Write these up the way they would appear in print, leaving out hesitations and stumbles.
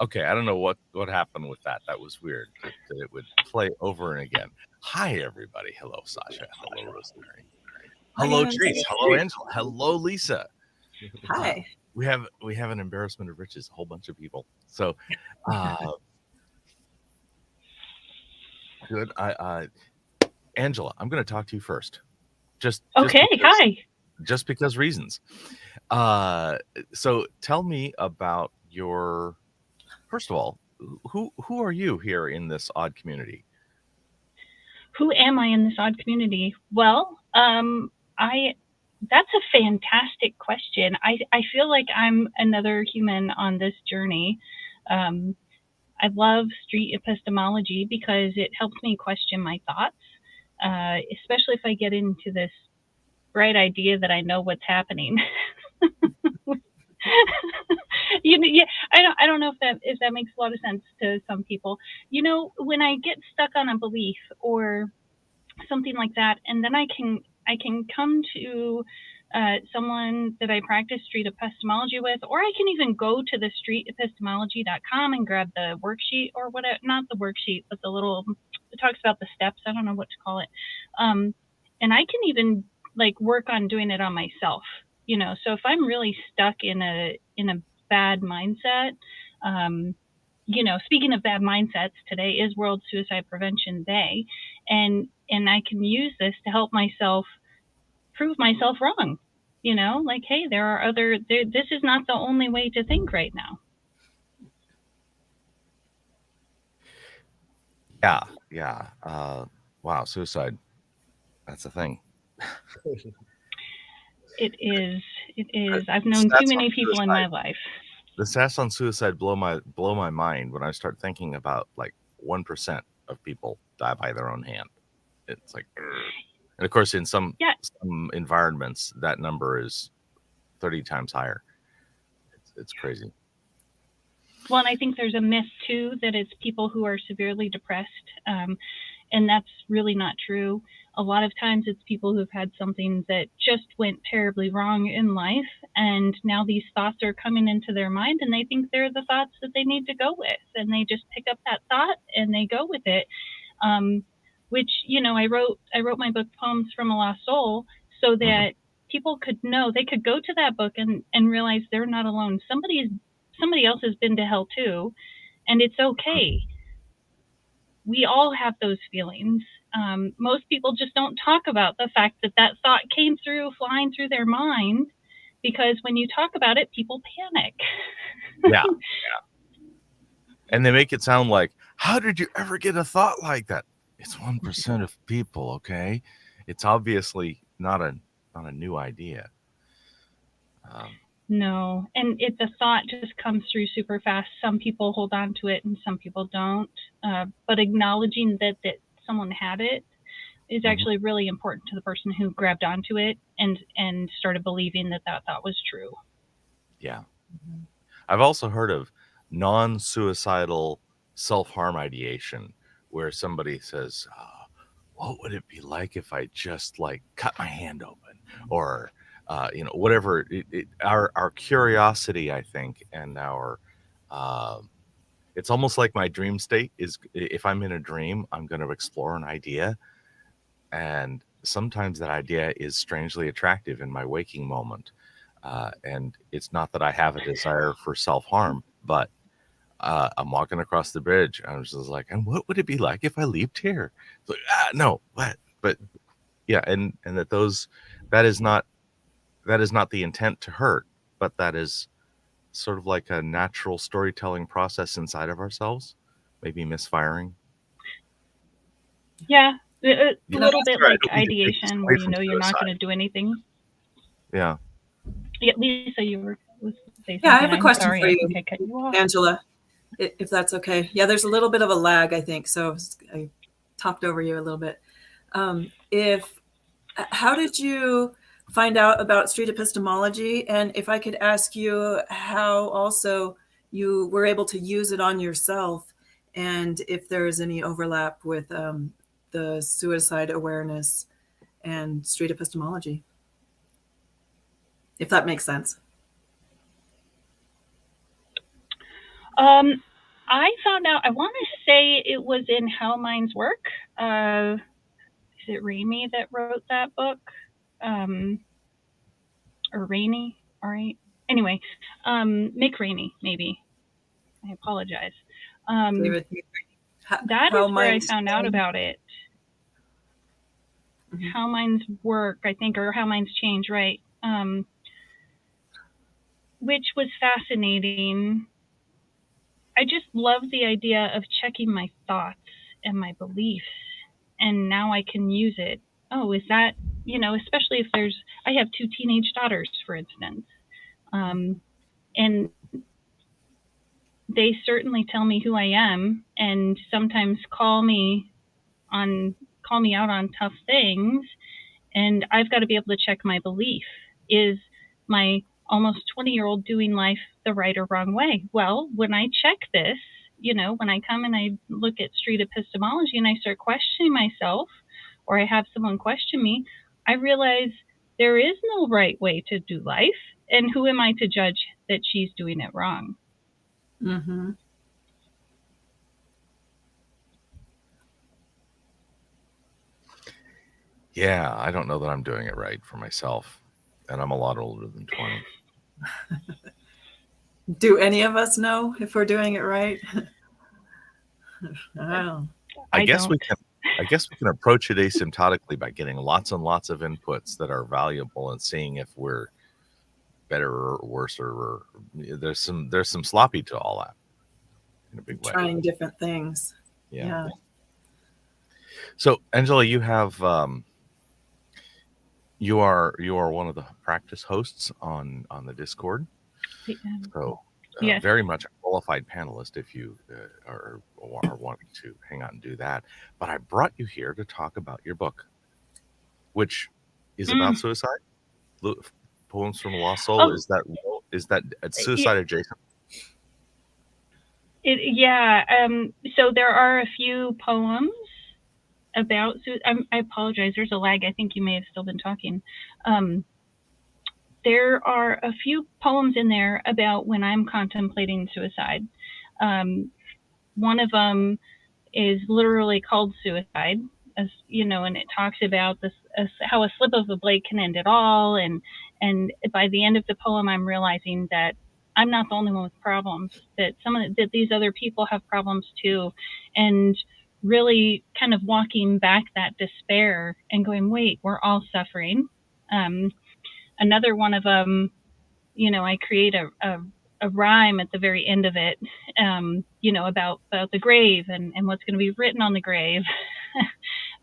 Okay, I don't know what happened with that. That was weird. That it would play over and again. Hi, everybody. Hello, Sasha. Hello, Rosemary. Hi, Hello, guys. Trace. Hello, Angela. Hello, Lisa. Hi. We have an embarrassment of riches. A whole bunch of people. So, good. Angela, I'm going to talk to you first. Just Okay. Hi. Just because reasons. So tell me about your. First of all, who are you here in this odd community? Who am I in this odd community? Well, that's a fantastic question. I feel like I'm another human on this journey. I love street epistemology because it helps me question my thoughts, especially if I get into this bright idea that I know what's happening. I don't know if that makes a lot of sense to some people. When I get stuck on a belief or something like that, and then I can come to someone that I practice street epistemology with, or I can even go to the streetepistemology.com and grab the worksheet or whatever, not the worksheet, but it talks about the steps. I don't know what to call it. And I can even like work on doing it on myself, so if I'm really stuck in a bad mindset, speaking of bad mindsets, today is World Suicide Prevention Day, and I can use this to help myself prove myself wrong. Like, hey, there are this is not the only way to think right now. Yeah. Wow, suicide. That's a thing. It is. I've known too many people in my life. The stats on suicide blow my mind when I start thinking about like 1% of people die by their own hand. It's like, and of course, in some environments, that number is 30 times higher. It's crazy. Well, and I think there's a myth too that it's people who are severely depressed, and that's really not true. A lot of times it's people who've had something that just went terribly wrong in life, and now these thoughts are coming into their mind, and they think they're the thoughts that they need to go with, and they just pick up that thought and they go with it. Which, I wrote my book Poems from a Lost Soul so that people could know, they could go to that book and realize they're not alone. Somebody else has been to hell too, and it's okay. We all have those feelings. Most people just don't talk about the fact that thought came through, flying through their mind, because when you talk about it, people panic. Yeah. And they make it sound like, how did you ever get a thought like that? It's 1% of people, okay? It's obviously not a new idea. No, and the thought just comes through super fast. Some people hold on to it and some people don't. But acknowledging that someone had it is actually really important to the person who grabbed onto it and started believing that thought was true. Yeah. I've also heard of non-suicidal self-harm ideation where somebody says, what would it be like if I just like cut my hand open, or whatever. Our curiosity, I think, and our it's almost like my dream state is, if I'm in a dream, I'm going to explore an idea, and sometimes that idea is strangely attractive in my waking moment. And it's not that I have a desire for self-harm, but I'm walking across the bridge. I was just like, and what would it be like if I leaped here? It's like, no, what? But yeah, and that is not the intent to hurt, but that is sort of like a natural storytelling process inside of ourselves, maybe misfiring. Yeah, a little bit like ideation, where you're not going to do anything. Yeah. Yeah, Lisa, you were saying something. Yeah, I have a question for you, I cut you off. Angela, if that's okay. Yeah, there's a little bit of a lag, I think, so I talked over you a little bit. How did you find out about street epistemology? And if I could ask you how also you were able to use it on yourself, and if there is any overlap with the suicide awareness and street epistemology, if that makes sense. I found out, I want to say it was in How Minds Work. Is it Ramey that wrote that book? Or Rainey? All right. Anyway, Mick Rainey, maybe. I apologize. David, That How is where I Minds found out about it. Mhm. How Minds Work, I think, or How Minds Change, right? Which was fascinating. I just love the idea of checking my thoughts and my beliefs, and now I can use it. Oh, is that, especially if I have 2 teenage daughters, for instance, and they certainly tell me who I am, and sometimes call me out on tough things, and I've got to be able to check my belief. Is my almost 20-year-old doing life the right or wrong way? Well, when I check this, when I come and I look at street epistemology and I start questioning myself, or I have someone question me, I realize there is no right way to do life, and who am I to judge that she's doing it wrong? Mm-hmm. Yeah, I don't know that I'm doing it right for myself, and I'm a lot older than 20. Do any of us know if we're doing it right? Oh. I guess we can approach it asymptotically by getting lots and lots of inputs that are valuable and seeing if we're better or worse, or there's some sloppy to all that in a big way. Trying different things. Yeah. So, Angela, you have you are one of the practice hosts on the Discord. So yes. Very much a qualified panelist if you are wanting to hang out and do that. But I brought you here to talk about your book, which is about suicide. Poems from a Lost Soul. Is that suicide adjacent? So there are a few poems about I apologize, there's a lag. I think you may have still been talking. There are a few poems in there about when I'm contemplating suicide. One of them is literally called Suicide, as and it talks about this how a slip of a blade can end it all, and by the end of the poem I'm realizing that I'm not the only one with problems, that that these other people have problems too, and really kind of walking back that despair and going, wait, we're all suffering. Another one of them, I create a rhyme at the very end of it, about the grave and what's going to be written on the grave.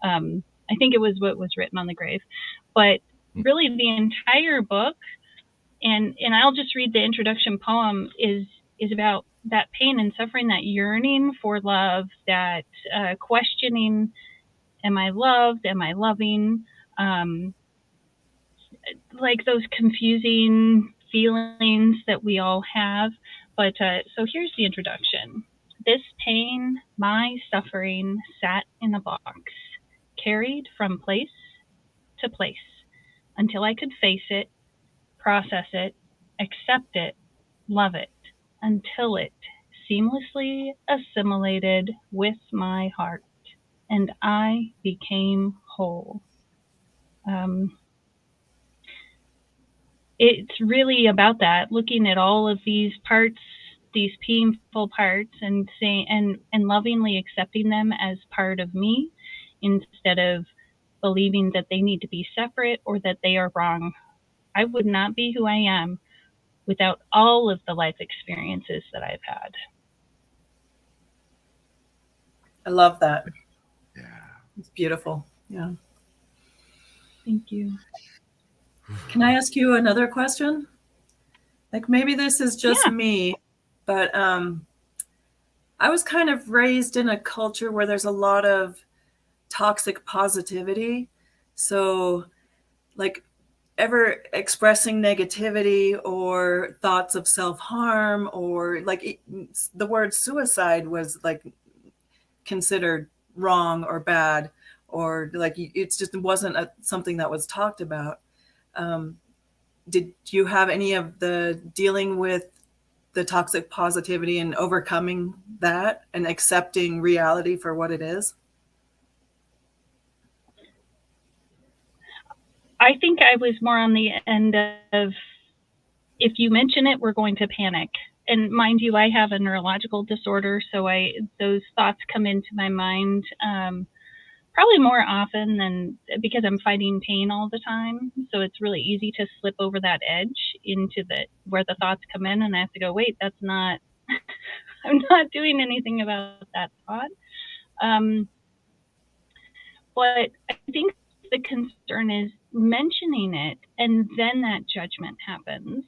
I think it was what was written on the grave, but really the entire book, and I'll just read the introduction poem, is about that pain and suffering, that yearning for love, that questioning, am I loved? Am I loving? Like those confusing feelings that we all have. But so here's the introduction. This pain, my suffering, sat in a box, carried from place to place, until I could face it, process it, accept it, love it, until it seamlessly assimilated with my heart, and I became whole. It's really about that, looking at all of these parts, these painful parts, and saying and lovingly accepting them as part of me, instead of believing that they need to be separate or that they are wrong. I would not be who I am without all of the life experiences that I've had. I love that. Yeah. It's beautiful. Yeah. Thank you. Can I ask you another question? Like, maybe this is just me, but I was kind of raised in a culture where there's a lot of toxic positivity. So, like, ever expressing negativity or thoughts of self-harm, or like the word suicide was like considered wrong or bad, or like it just wasn't something that was talked about. Did you have any of the dealing with the toxic positivity and overcoming that and accepting reality for what it is? I think I was more on the end of, if you mention it, we're going to panic. And mind you, I have a neurological disorder, so those thoughts come into my mind probably more often than, because I'm fighting pain all the time. So it's really easy to slip over that edge into where the thoughts come in, and I have to go, wait, that's not, I'm not doing anything about that thought. But I think the concern is mentioning it, and then that judgment happens.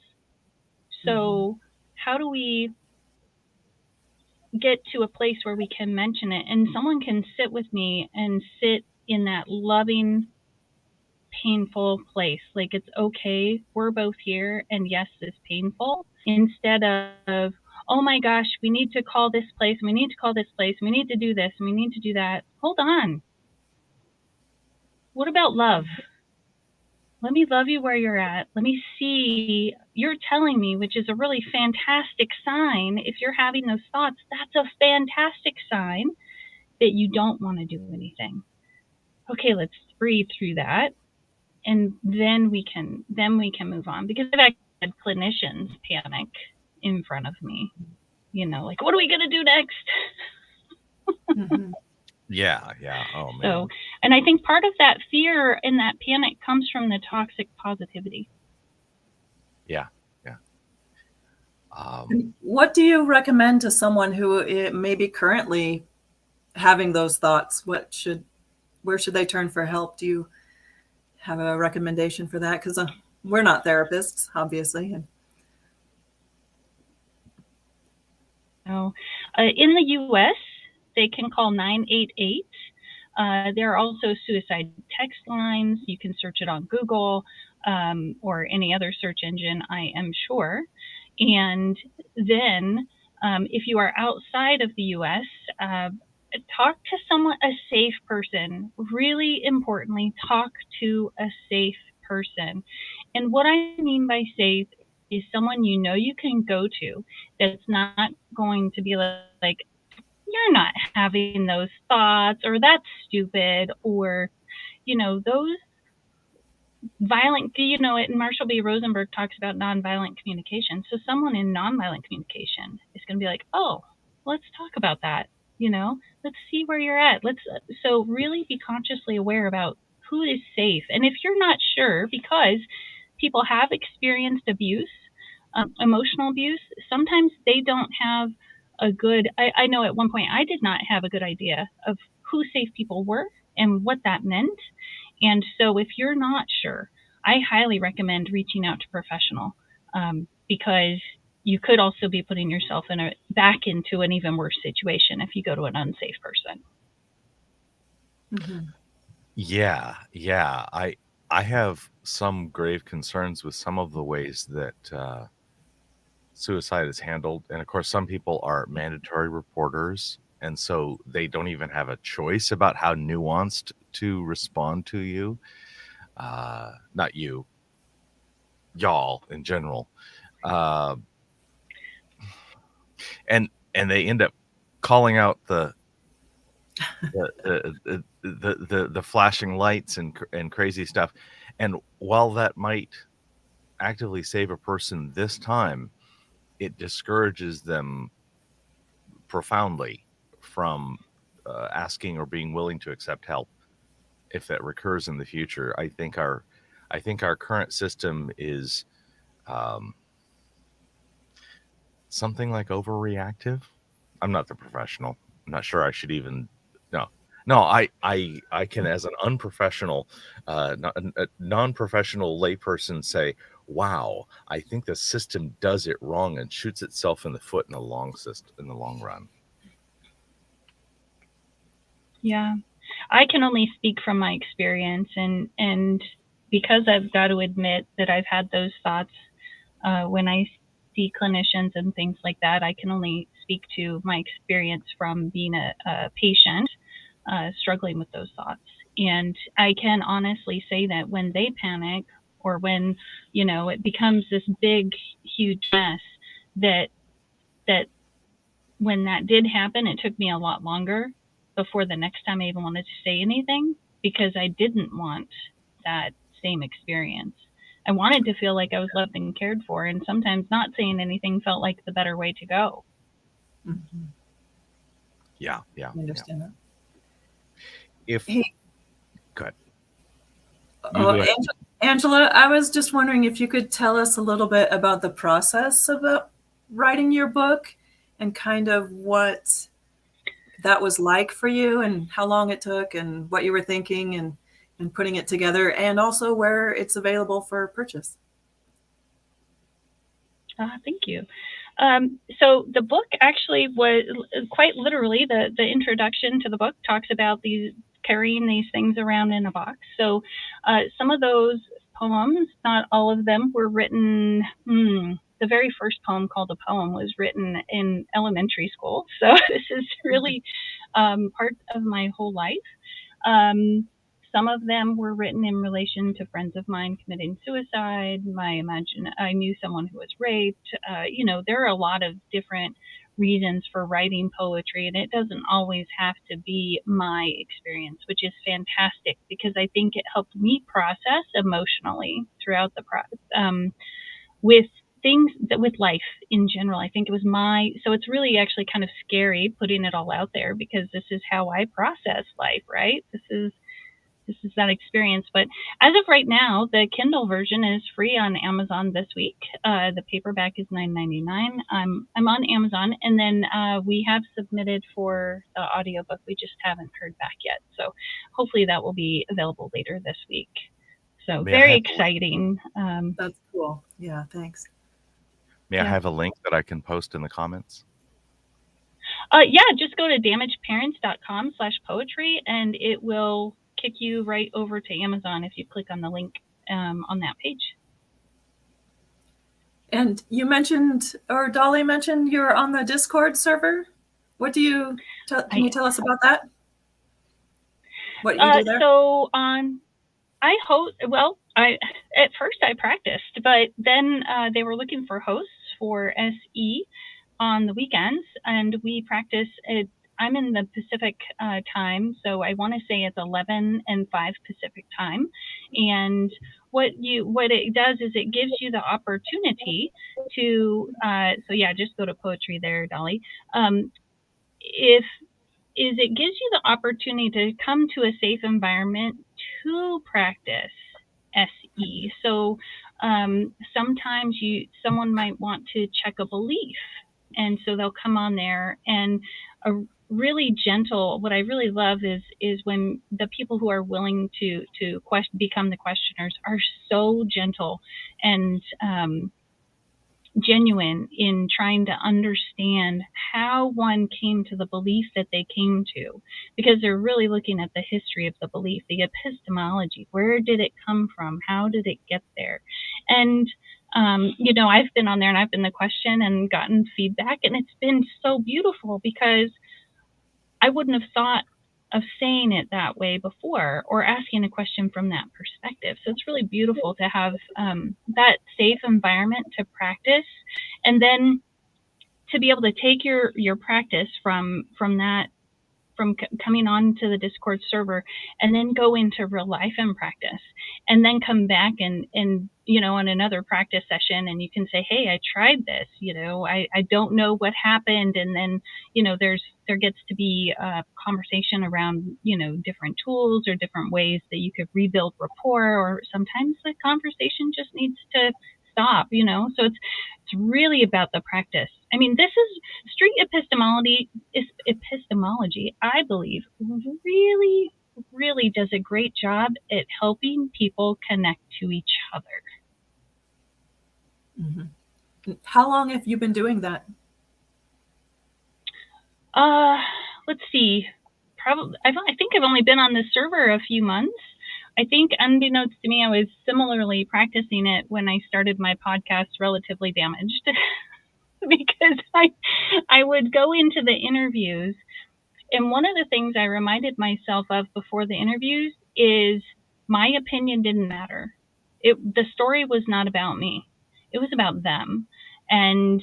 So how do we get to a place where we can mention it and someone can sit with me and sit in that loving, painful place? Like, it's okay, we're both here, and yes, it's painful, instead of, oh my gosh, we need to call this place, we need to call this place, we need to do this, we need to do that. Hold on. What about love? Let me love you where you're at. Let me see, you're telling me, which is a really fantastic sign. If you're having those thoughts, that's a fantastic sign that you don't want to do anything. Okay, let's breathe through that. And then we can move on. Because I've had clinicians panic in front of me, like, what are we going to do next? Yeah. Oh, man. So, and I think part of that fear and that panic comes from the toxic positivity. Yeah. What do you recommend to someone who may be currently having those thoughts? Where should they turn for help? Do you have a recommendation for that? Because we're not therapists, obviously. In the U.S., they can call 988. There are also suicide text lines. You can search it on Google or any other search engine, I am sure. And then if you are outside of the U.S., talk to someone, a safe person. Really importantly, talk to a safe person. And what I mean by safe is someone you can go to that's not going to be like, you're not having those thoughts, or that's stupid, or, those violent, and Marshall B. Rosenberg talks about nonviolent communication. So someone in nonviolent communication is going to be like, oh, let's talk about that. Let's see where you're at. So really be consciously aware about who is safe. And if you're not sure, because people have experienced abuse, emotional abuse, sometimes they don't have a good, I know at one point I did not have a good idea of who safe people were and what that meant. And so if you're not sure, I highly recommend reaching out to a professional, because you could also be putting yourself back into an even worse situation if you go to an unsafe person. Yeah. I have some grave concerns with some of the ways that suicide is handled. And of course, some people are mandatory reporters, and so they don't even have a choice about how nuanced to respond to you. Not you, y'all in general. And they end up calling out the flashing lights and crazy stuff. And while that might actively save a person this time, it discourages them profoundly from asking or being willing to accept help if that recurs in the future. I think our current system is something like overreactive. I'm not the professional. I'm not sure I should even. No. I can, as an unprofessional, non-professional layperson, say, wow, I think the system does it wrong and shoots itself in the foot in the long run. Yeah, I can only speak from my experience, and because I've got to admit that I've had those thoughts when I see clinicians and things like that, I can only speak to my experience from being a patient struggling with those thoughts. And I can honestly say that when they panic, or when, it becomes this big, huge mess, that that when that did happen, it took me a lot longer before the next time I even wanted to say anything, because I didn't want that same experience. I wanted to feel like I was loved and cared for, and sometimes not saying anything felt like the better way to go. Mm-hmm. Yeah. I understand that. If Hey, good. Angela, I was just wondering if you could tell us a little bit about the process of writing your book and kind of what that was like for you and how long it took and what you were thinking and putting it together, and also where it's available for purchase. Thank you. So the book actually was quite literally, the introduction to the book talks about carrying these things around in a box. So some of those poems, not all of them, were written. The very first poem, called a poem, was written in elementary school. So this is really part of my whole life. Some of them were written in relation to friends of mine committing suicide. I knew someone who was raped. There are a lot of different reasons for writing poetry, and it doesn't always have to be my experience, which is fantastic because I think it helped me process emotionally throughout the process with things with life in general. I think it was so it's really actually kind of scary putting it all out there because this is how I process life, right? This is that experience. But as of right now, the Kindle version is free on Amazon this week. The paperback is $9.99. I'm on Amazon, and then we have submitted for the audiobook. We just haven't heard back yet. So hopefully that will be available later this week. So very exciting. That's cool. Yeah, thanks. May I have a link that I can post in the comments? Just go to damageparents.com/poetry, and it will kick you right over to Amazon if you click on the link on that page. And you mentioned, or Dali mentioned, you're on the Discord server. What do you can you tell us about that? What you do there? So I host. Well, at first I practiced, but then they were looking for hosts for SE on the weekends, and we practice at. I'm in the Pacific time, so I want to say it's 11 and 5 Pacific time. And what it does is it gives you the opportunity to, just go to poetry there, Dali. It gives you the opportunity to come to a safe environment to practice SE. So sometimes someone might want to check a belief, and so they'll come on there, and really gentle. What I really love is when the people who are willing to become the questioners are so gentle and genuine in trying to understand how one came to the belief that they came to, because they're really looking at the history of the belief, the epistemology. Where did it come from? How did it get there? And I've been on there and I've been the question and gotten feedback, and it's been so beautiful because I wouldn't have thought of saying it that way before or asking a question from that perspective. So it's really beautiful to have that safe environment to practice, and then to be able to take your practice from coming on to the Discord server and then go into real life and practice, and then come back and on another practice session, and you can say, hey, I tried this, I don't know what happened. And then, there gets to be a conversation around, different tools or different ways that you could rebuild rapport, or sometimes the conversation just needs to stop, so it's really about the practice. I mean, this is street epistemology, I believe, really, really does a great job at helping people connect to each other. Mm-hmm. How long have you been doing that? Let's see. Probably, I think I've only been on this server a few months. I think, unbeknownst to me, I was similarly practicing it when I started my podcast, Relatively Damaged, because I would go into the interviews, and one of the things I reminded myself of before the interviews is my opinion didn't matter. The story was not about me. It was about them. And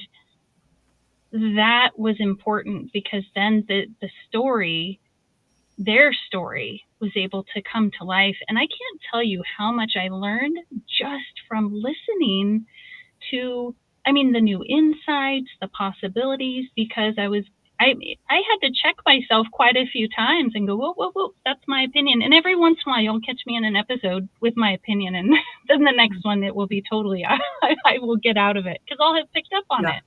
that was important, because then the story, their story, was able to come to life. And I can't tell you how much I learned just from listening to, I mean, the new insights, the possibilities, because I had to check myself quite a few times and go, whoa, that's my opinion. And every once in a while, you'll catch me in an episode with my opinion, and then the next one, it will be totally, I will get out of it, because I'll have picked up on it.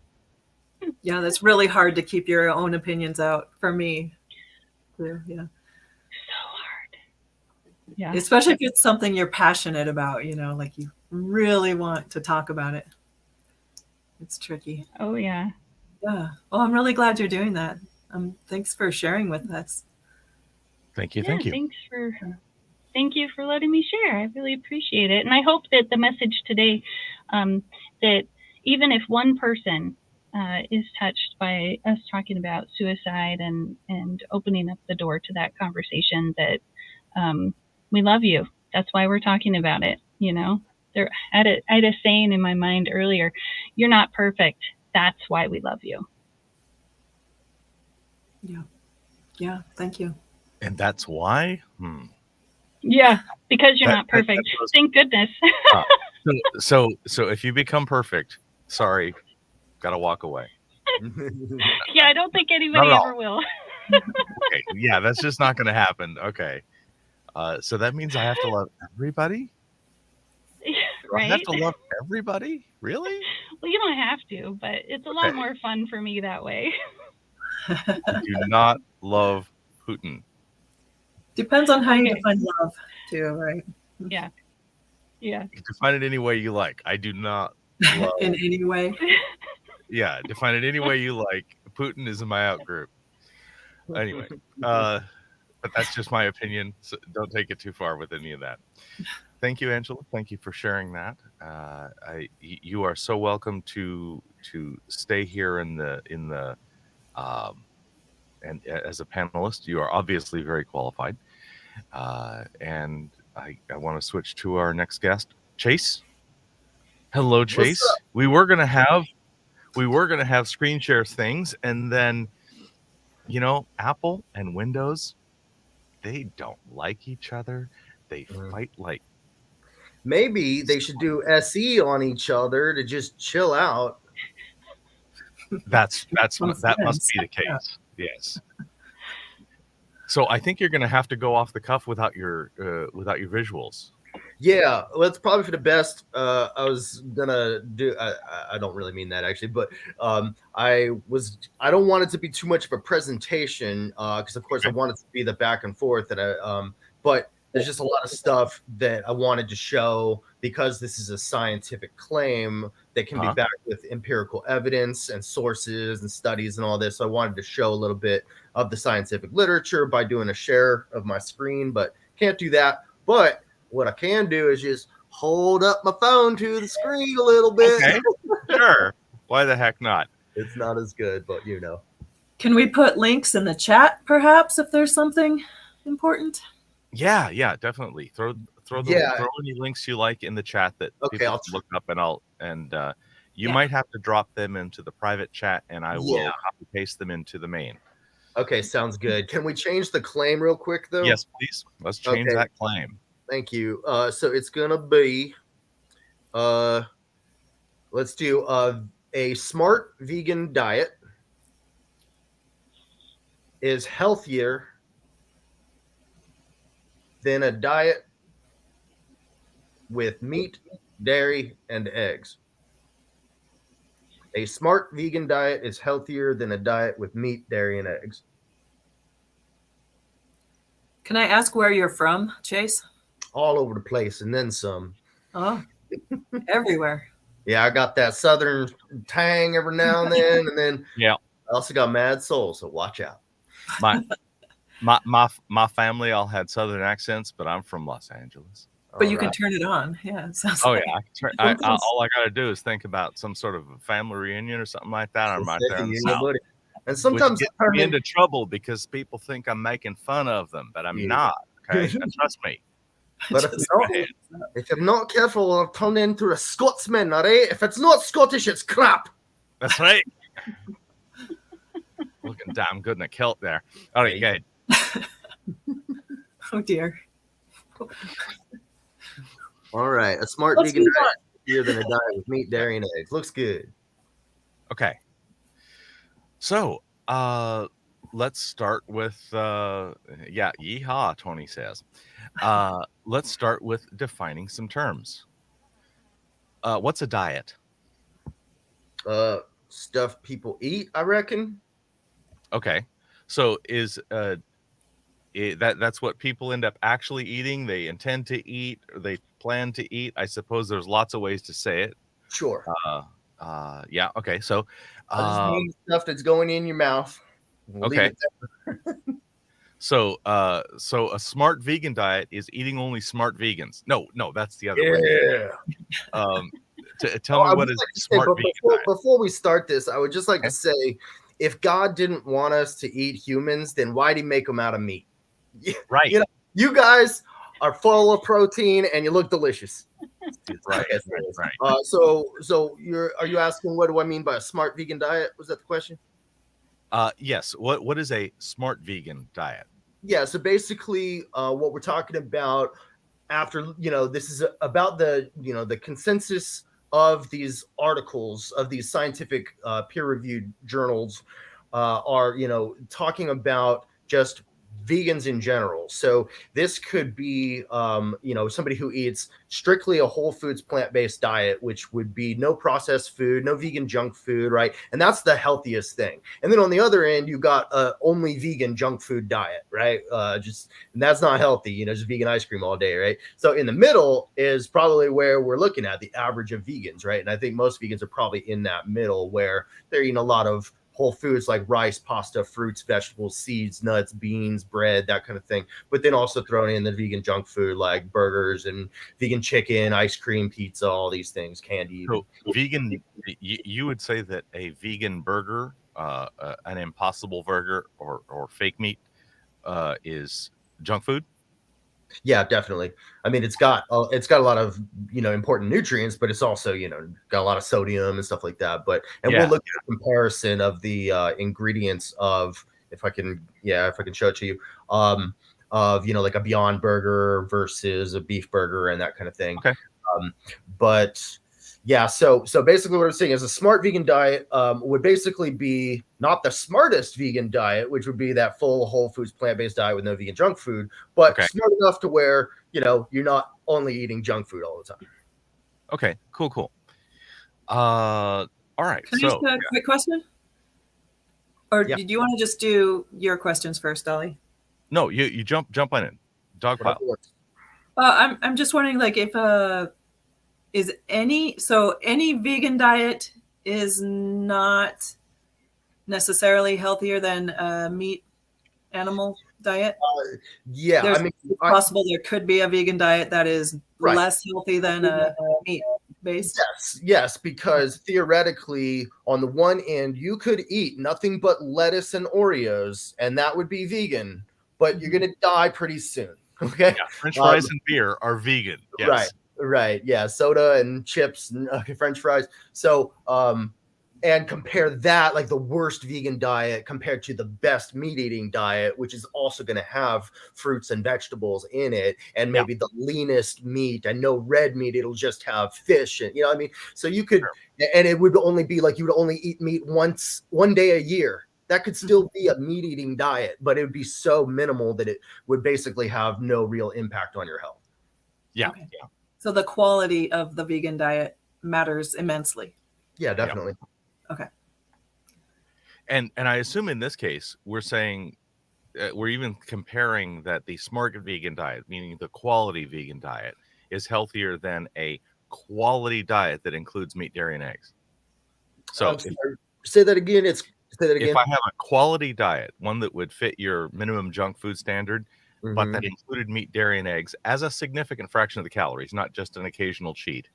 Yeah, that's really hard to keep your own opinions out for me. Yeah. So hard. Yeah. Especially if it's something you're passionate about, like you really want to talk about it. It's tricky. Oh, yeah. Yeah. Well, I'm really glad you're doing that. Thanks for sharing with us. Thank you. Yeah, Thank you. Thank you for letting me share. I really appreciate it. And I hope that the message today, that even if one person is touched by us talking about suicide and opening up the door to that conversation, that we love you. That's why we're talking about it. I had a saying in my mind earlier: you're not perfect. That's why we love you. Yeah. Thank you. And that's why? Yeah, because you're not perfect. Thank goodness. So if you become perfect, sorry, gotta walk away. Yeah, I don't think anybody ever will. Okay, yeah, that's just not going to happen. Okay, so that means I have to love everybody. Right? I have to love everybody? Really? Well, you don't have to, but it's a lot more fun for me that way. I do not love Putin. Depends on how you define love, too, right? Yeah. You can define it any way you like. I do not love in any way. Yeah, define it any way you like. Putin is in my out group. Anyway, but that's just my opinion. So don't take it too far with any of that. Thank you, Angela. Thank you for sharing that. You are so welcome to stay here in the and as a panelist. You are obviously very qualified. And I want to switch to our next guest, Chase. Hello, Chase. We were gonna have screen share things, and then Apple and Windows, they don't like each other. They fight like. Maybe they should do SE on each other to just chill out. That must be the case. Yes. So I think you're going to have to go off the cuff without your visuals. Yeah, well, it's probably for the best. I was gonna do. I don't really mean that actually, but I don't want it to be too much of a presentation because of course I want it to be the back and forth that but there's just a lot of stuff that I wanted to show because this is a scientific claim that can be backed with empirical evidence and sources and studies and all this. So I wanted to show a little bit of the scientific literature by doing a share of my screen, but can't do that. But what I can do is just hold up my phone to the screen a little bit. Okay. Sure. Why the heck not? It's not as good, but Can we put links in the chat, perhaps, if there's something important? Yeah, definitely. Throw any links you like in the chat that people can look up, and you might have to drop them into the private chat, and I will copy paste them into the main. Okay, sounds good. Can we change the claim real quick though? Yes, please. Let's change that claim. Thank you. So it's gonna be let's do a smart vegan diet is healthier than a diet with meat, dairy, and eggs. A smart vegan diet is healthier than a diet with meat, dairy, and eggs. Can I ask where you're from, Chase? All over the place, and then some. Oh, everywhere. Yeah, I got that southern tang every now and then, I also got mad soul, so watch out. My family all had southern accents, but I'm from Los Angeles. But you can turn it on. Yeah, it sounds all I got to do is think about some sort of a family reunion or something like that. I'm right there in the South. And sometimes it gets me into trouble because people think I'm making fun of them, but I'm not. Okay, trust me. But if you're not careful, I'll turn into a Scotsman. All right, if it's not Scottish, it's crap. That's right. Looking damn good in a kilt there. All right, good. Oh dear. All right, a smart Let's vegan move diet is healthier than a diet with meat, dairy, and eggs. Looks good. Okay. So, let's start with yeehaw, Tony says. Let's start with defining some terms. What's a diet? Stuff people eat, I reckon. Okay. So is that's what people end up actually eating? They intend to eat, or they plan to eat? I suppose there's lots of ways to say it. Sure. Yeah. Okay. So, I just mean stuff that's going in your mouth. We'll leave okay. it there. So a smart vegan diet is eating only smart vegans. No, that's the other way. Yeah. Tell me what is like smart vegan diet. Before we start this, I would just like to say, if God didn't want us to eat humans, then why'd he make them out of meat? Right. You know, you guys are full of protein and you look delicious. Right. So are you asking what do I mean by a smart vegan diet? Was that the question? Yes. What is a smart vegan diet? Yeah. So basically, what we're talking about after, this is about the consensus of these articles, of these scientific peer-reviewed journals are, talking about just vegans in general. So this could be, somebody who eats strictly a whole foods plant-based diet, which would be no processed food, no vegan junk food, right? And that's the healthiest thing. And then on the other end, you got only vegan junk food diet, right? And that's not healthy, just vegan ice cream all day, right? So in the middle is probably where we're looking at the average of vegans, right? And I think most vegans are probably in that middle where they're eating a lot of whole foods like rice, pasta, fruits, vegetables, seeds, nuts, beans, bread, that kind of thing. But then also throwing in the vegan junk food like burgers and vegan chicken, ice cream, pizza, all these things, candy. So vegan, you would say that a vegan burger, an Impossible burger or fake meat is junk food? Yeah, definitely. I mean, it's got a lot of important nutrients, but it's also got a lot of sodium and stuff like that. We'll look at a comparison of the ingredients of if I can show it to you of like a Beyond Burger versus a beef burger and that kind of thing. Okay. So basically what I'm saying is a smart vegan diet would basically be not the smartest vegan diet, which would be that full whole foods plant-based diet with no vegan junk food, but smart enough to where, you're not only eating junk food all the time. Okay, cool. All right. Can I ask a quick question? Or do you want to just do your questions first, Dali? No, you jump on it. Dogpile. I'm just wondering, like, if any vegan diet is not necessarily healthier than a meat animal diet? It's possible there could be a vegan diet that is less healthy than a meat based. Yes, because theoretically, on the one end, you could eat nothing but lettuce and Oreos, and that would be vegan, but you're going to die pretty soon. Okay. Yeah, French fries and beer are vegan. Yes. Right. Yeah. Soda and chips and French fries. So, and compare that, like the worst vegan diet compared to the best meat eating diet, which is also going to have fruits and vegetables in it. And maybe the leanest meat and no red meat. It'll just have fish. And what I mean? So you could, and it would only be like, you would only eat meat one day a year. That could still be a meat eating diet, but it would be so minimal that it would basically have no real impact on your health. Yeah. Okay. Yeah. So the quality of the vegan diet matters immensely. Yeah, definitely. Yeah. Okay. And I assume in this case, we're saying we're even comparing that the smart vegan diet, meaning the quality vegan diet, is healthier than a quality diet that includes meat, dairy, and eggs. So say that again. If I have a quality diet, one that would fit your minimum junk food standard, but that included meat, dairy, and eggs as a significant fraction of the calories, not just an occasional cheat,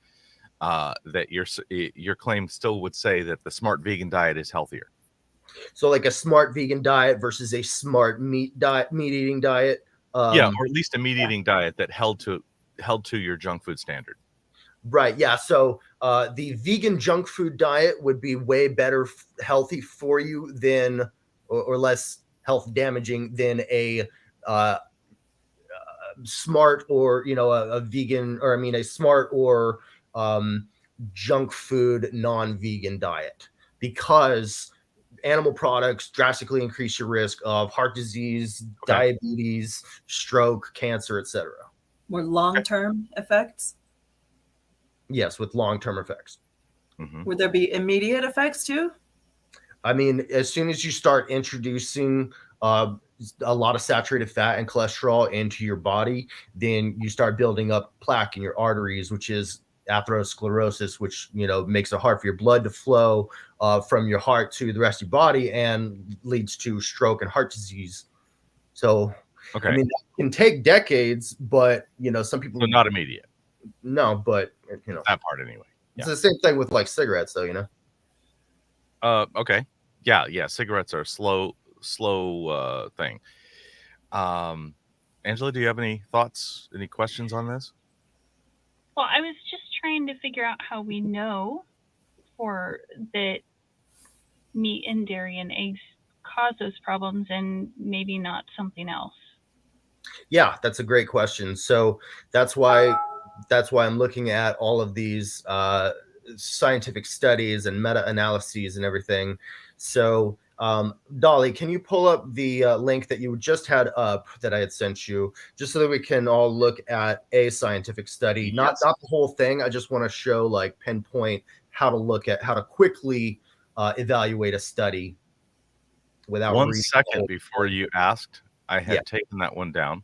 that your claim still would say that the smart vegan diet is healthier. So like a smart vegan diet versus a smart meat eating diet. Or at least a meat eating diet that held to your junk food standard. Right. Yeah. So the vegan junk food diet would be way better healthy for you than or less health damaging than a smart or a vegan, or a smart or junk food non-vegan diet, because animal products drastically increase your risk of heart disease, diabetes, stroke, cancer, etc. More long-term effects? Yes, with long-term effects. Mm-hmm. Would there be immediate effects too? I mean, as soon as you start introducing a lot of saturated fat and cholesterol into your body, then you start building up plaque in your arteries, which is atherosclerosis, which makes it hard for your blood to flow from your heart to the rest of your body and leads to stroke and heart disease. So, I mean, that can take decades, but some people. So not immediate. No, but that part anyway. It's the same thing with like cigarettes, though. Okay. Yeah. Cigarettes are a slow thing. Angela, do you have any thoughts, any questions on this? Well, I was just trying to figure out how we know for that meat and dairy and eggs cause those problems and maybe not something else. Yeah, that's a great question. So that's why I'm looking at all of these scientific studies and meta-analyses and everything. So Dali, can you pull up the link that you just had up that I had sent you, just so that we can all look at a scientific study, not the whole thing. I just want to show, like, pinpoint how to quickly evaluate a study without 1 second before you asked. I had taken that one down.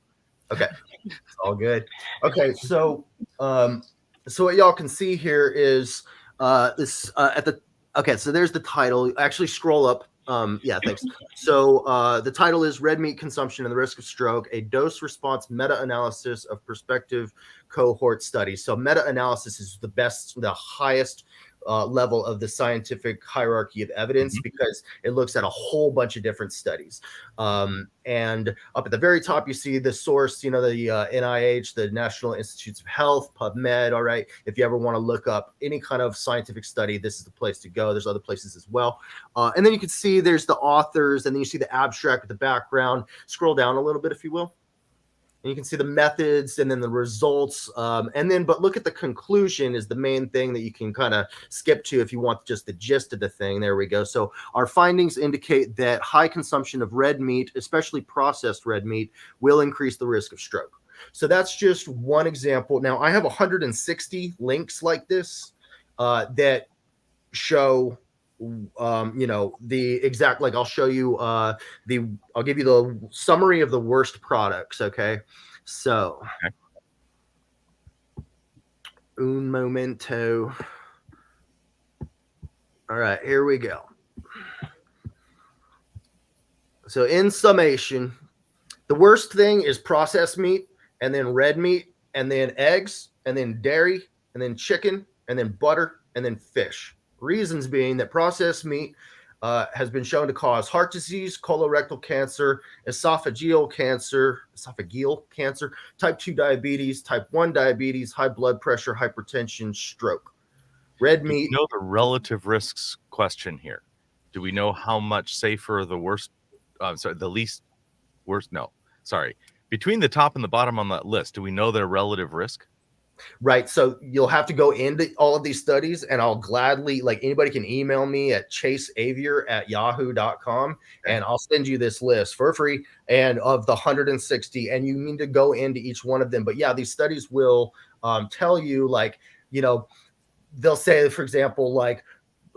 Okay, it's all good. Okay, so what y'all can see here is this at the. Okay, so there's the title. Actually, scroll up. Yeah, thanks. So the title is Red Meat Consumption and the Risk of Stroke, a Dose-Response Meta-Analysis of Prospective Cohort Studies. So meta-analysis is the highest level of the scientific hierarchy of evidence, because it looks at a whole bunch of different studies. And up at the very top, you see the source, the NIH, the National Institutes of Health, PubMed. All right. If you ever want to look up any kind of scientific study, this is the place to go. There's other places as well. And then you can see there's the authors, and then you see the abstract with the background. Scroll down a little bit, if you will. And you can see the methods and then the results. But look at the conclusion is the main thing that you can kind of skip to if you want just the gist of the thing. There we go. So our findings indicate that high consumption of red meat, especially processed red meat, will increase the risk of stroke. So that's just one example. Now, I have 160 links like this that show the exact, like, I'll show you I'll give you the summary of the worst products. Okay, so un momento. All right, here we go. So in summation, the worst thing is processed meat, and then red meat, and then eggs, and then dairy, and then chicken, and then butter, and then fish. Reasons being that processed meat has been shown to cause heart disease, colorectal cancer, esophageal cancer, type 2 diabetes, type 1 diabetes, high blood pressure, hypertension, stroke. Red meat. Do we know the relative risks question here? Do we know how much safer the worst? The least worst? No, sorry. Between the top and the bottom on that list, do we know their relative risk? Right. So you'll have to go into all of these studies, and I'll gladly, like, anybody can email me at chaseavier@yahoo.com, and I'll send you this list for free, and of the 160, and you need to go into each one of them. But yeah, these studies will tell you, like, they'll say, for example, like,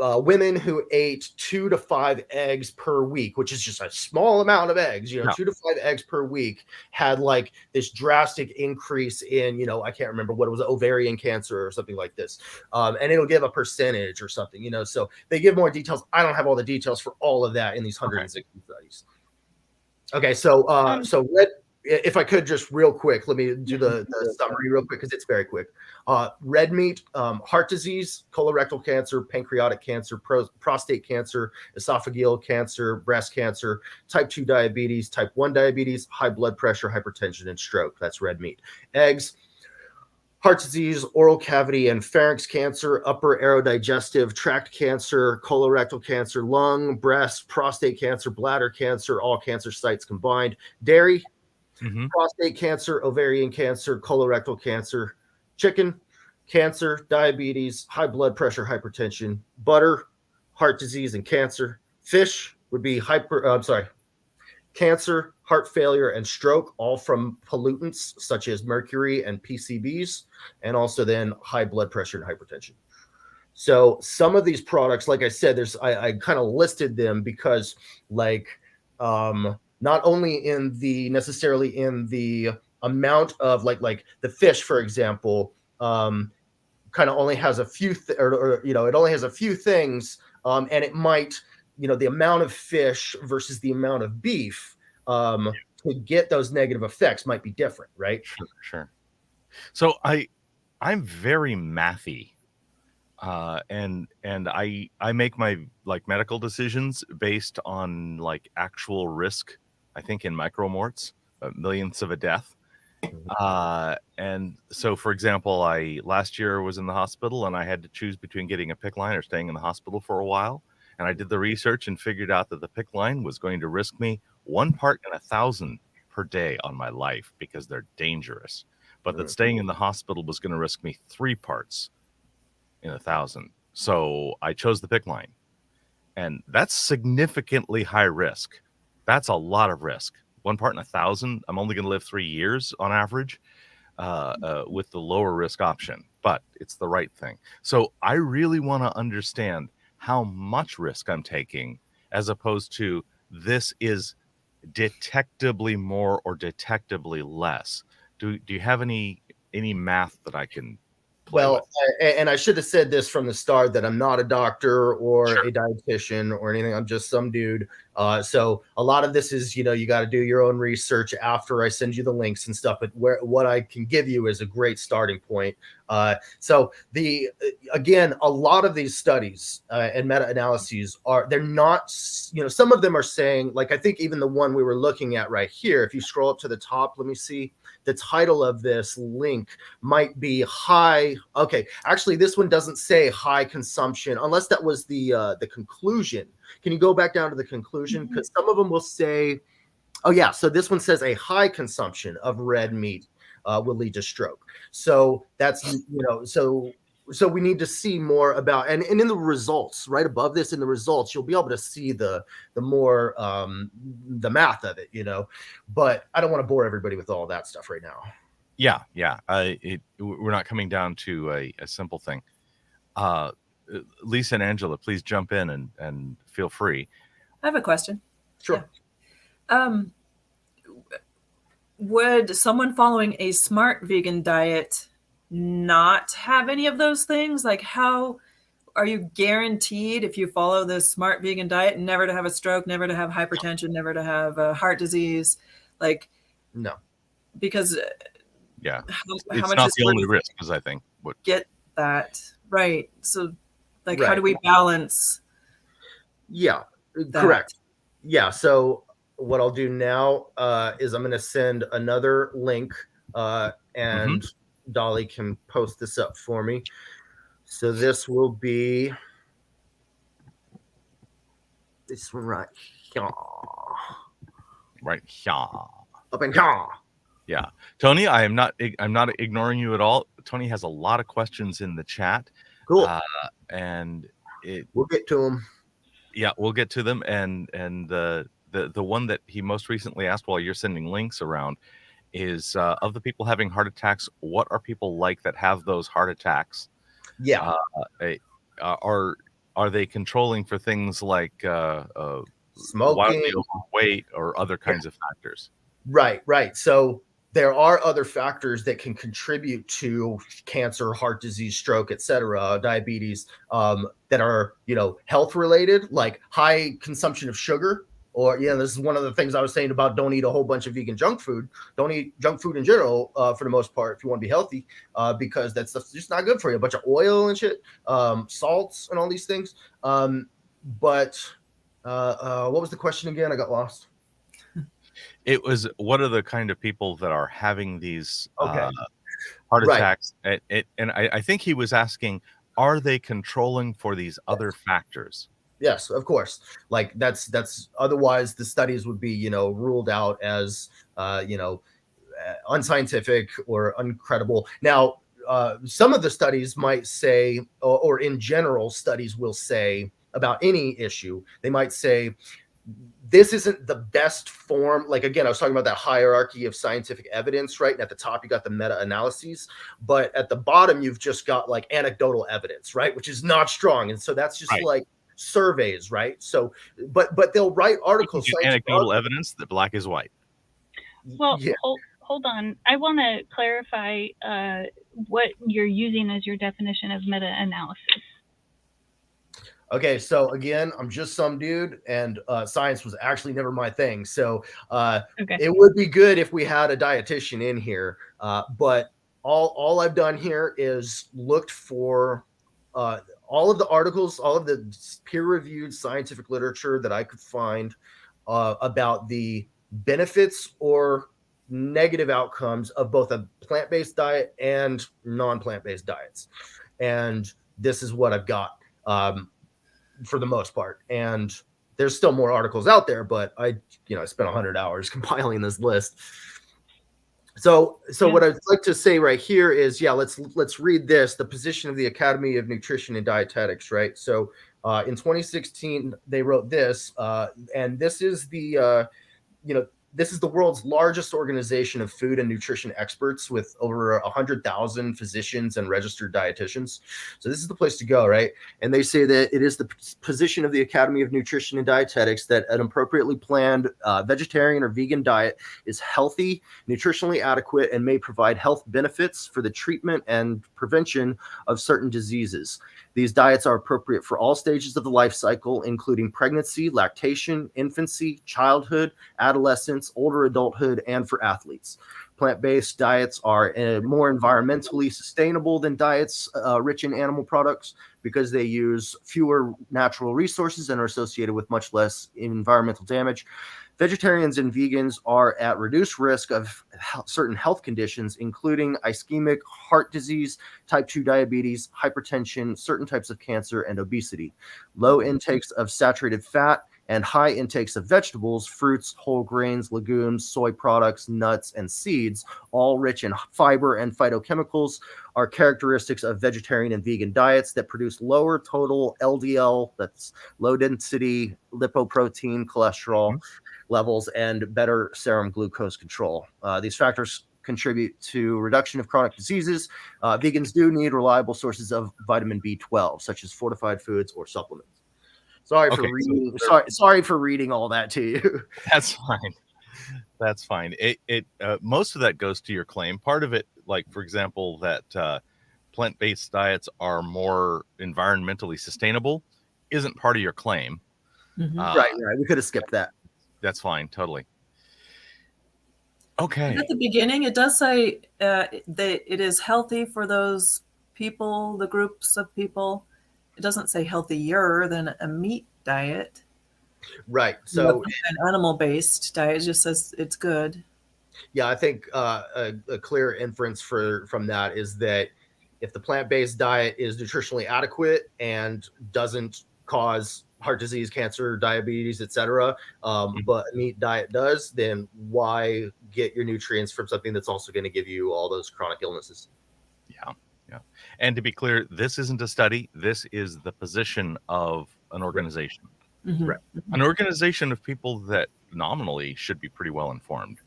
women who ate 2 to 5 eggs per week, which is just a small amount of eggs, 2 to 5 eggs per week, had like this drastic increase in, I can't remember what it was, ovarian cancer or something like this. And it'll give a percentage or something, so they give more details. I don't have all the details for all of that in these 160 studies. Okay. So red, if I could just real quick, let me do the summary real quick, because it's very quick. Red meat, heart disease, colorectal cancer, pancreatic cancer, prostate cancer, esophageal cancer, breast cancer, type 2 diabetes, type 1 diabetes, high blood pressure, hypertension, and stroke. That's red meat. Eggs, heart disease, oral cavity and pharynx cancer, upper aerodigestive tract cancer, colorectal cancer, lung, breast, prostate cancer, bladder cancer, all cancer sites combined, dairy, prostate cancer, ovarian cancer, colorectal cancer, chicken, cancer, diabetes, high blood pressure, hypertension, butter, heart disease and cancer, fish would be cancer, heart failure, and stroke, all from pollutants such as mercury and PCBs, and also then high blood pressure and hypertension. So some of these products, like I said, I kind of listed them because not only necessarily in the amount of like the fish, for example, kind of only has a few it only has a few things, and it might, the amount of fish versus the amount of beef to get those negative effects might be different, right? Sure. So I'm very mathy, and I make my medical decisions based on actual risk. I think in micromorts, millionths of a death. And so, for example, I last year was in the hospital and I had to choose between getting a PICC line or staying in the hospital for a while. And I did the research and figured out that the PICC line was going to risk me 1 part in 1,000 per day on my life because they're dangerous. But that staying in the hospital was going to risk me 3 parts in 1,000. So I chose the PICC line. And that's significantly high risk. That's a lot of risk. 1 part in 1,000. I'm only going to live 3 years on average with the lower risk option, but it's the right thing. So I really want to understand how much risk I'm taking, as opposed to this is detectably more or detectably less. Do you have any math that I can play with? And I should have said this from the start that I'm not a doctor or a dietitian or anything. I'm just some dude. So a lot of this is, you got to do your own research after I send you the links and stuff. But what I can give you is a great starting point. So again, a lot of these studies and meta-analyses they're not, some of them are saying, I think even the one we were looking at right here, if you scroll up to the top, let me see, the title of this link might be high. Okay, actually, this one doesn't say high consumption, unless that was the conclusion. Can you go back down to the conclusion? Because some of them will say, oh yeah, so this one says a high consumption of red meat will lead to stroke. So that's, so we need to see more about, and in the results, right above this in the results, you'll be able to see the more the math of it, but I don't want to bore everybody with all that stuff right now. Yeah. We're not coming down to a simple thing. Lisa and Angela, please jump in and feel free. I have a question. Sure. Yeah. Would someone following a smart vegan diet not have any of those things? How are you guaranteed, if you follow this smart vegan diet, never to have a stroke, never to have hypertension, never to have a heart disease? No. Because yeah, how much not is the only risk, because I think get that right. So Right. How do we balance? Yeah, that? Correct. Yeah. So what I'll do now is I'm going to send another link and Dali can post this up for me. So this will be this one right here. Right here. Up in here. Yeah. Tony, I'm not ignoring you at all. Tony has a lot of questions in the chat. Cool. And we'll get to them. Yeah, we'll get to them. And the one that he most recently asked while you're sending links around is of the people having heart attacks, what are people like that have those heart attacks? Yeah. Are they controlling for things like smoking, wildly overweight, or other kinds of factors? Right. So there are other factors that can contribute to cancer, heart disease, stroke, etc., diabetes, that are, health related, like high consumption of sugar. Or, this is one of the things I was saying about don't eat a whole bunch of vegan junk food. Don't eat junk food in general, for the most part, if you want to be healthy, because that stuff's just not good for you. A bunch of oil and shit, salts and all these things. But what was the question again? I got lost. It was, what are the kind of people that are having these? Okay. heart Right. attacks. And I think he was asking, are they controlling for these other factors? Yes, of course. Like that's otherwise the studies would be, ruled out as, unscientific or uncredible. Now, some of the studies might say, or in general, studies will say about any issue, they might say, this isn't the best form. Like, again, I was talking about that hierarchy of scientific evidence, right? And at the top, you got the meta-analyses, but at the bottom, you've just got like anecdotal evidence, right? Which is not strong. And so that's just Right. like surveys, right? So, but they'll write articles. You can do anecdotal evidence that black is white. Well, Yeah. hold on. I want to clarify what you're using as your definition of meta-analysis. Okay, so again, I'm just some dude, and science was actually never my thing. So Okay. it would be good if we had a dietitian in here. But all I've done here is looked for all of the articles, all of the peer-reviewed scientific literature that I could find about the benefits or negative outcomes of both a plant-based diet and non-plant-based diets. And this is what I've got. For the most part. And there's still more articles out there, but I spent 100 hours compiling this list. So what I'd like to say right here is, let's read this, the position of the Academy of Nutrition and Dietetics, right? So in 2016, they wrote this, and this is this is the world's largest organization of food and nutrition experts with over 100,000 physicians and registered dietitians. So this is the place to go, right? And they say that it is the position of the Academy of Nutrition and Dietetics that an appropriately planned vegetarian or vegan diet is healthy, nutritionally adequate, and may provide health benefits for the treatment and prevention of certain diseases. These diets are appropriate for all stages of the life cycle, including pregnancy, lactation, infancy, childhood, adolescence, older adulthood, and for athletes. Plant-based diets are more environmentally sustainable than diets rich in animal products because they use fewer natural resources and are associated with much less environmental damage. Vegetarians and vegans are at reduced risk of certain health conditions, including ischemic heart disease, type 2 diabetes, hypertension, certain types of cancer, and obesity. Low intakes of saturated fat and high intakes of vegetables, fruits, whole grains, legumes, soy products, nuts, and seeds, all rich in fiber and phytochemicals, are characteristics of vegetarian and vegan diets that produce lower total LDL, that's low density lipoprotein cholesterol levels, and better serum glucose control. These factors contribute to reduction of chronic diseases. Vegans do need reliable sources of vitamin B12, such as fortified foods or supplements. Sorry for reading all that to you. That's fine. That's fine. It most of that goes to your claim. Part of it, like for example, that plant-based diets are more environmentally sustainable, isn't part of your claim. Mm-hmm. Right. We could have skipped that. That's fine. Totally. Okay. At the beginning, it does say that it is healthy for those people, the groups of people. It doesn't say healthier than a meat diet. Right. So an animal-based diet, it just says it's good. Yeah, I think a clear inference from that is that if the plant-based diet is nutritionally adequate and doesn't cause heart disease, cancer, diabetes, etc., but a meat diet does, then why get your nutrients from something that's also going to give you all those chronic illnesses? Yeah. And to be clear, this isn't a study. This is the position of an organization. Mm-hmm. Right. An organization of people that nominally should be pretty well informed.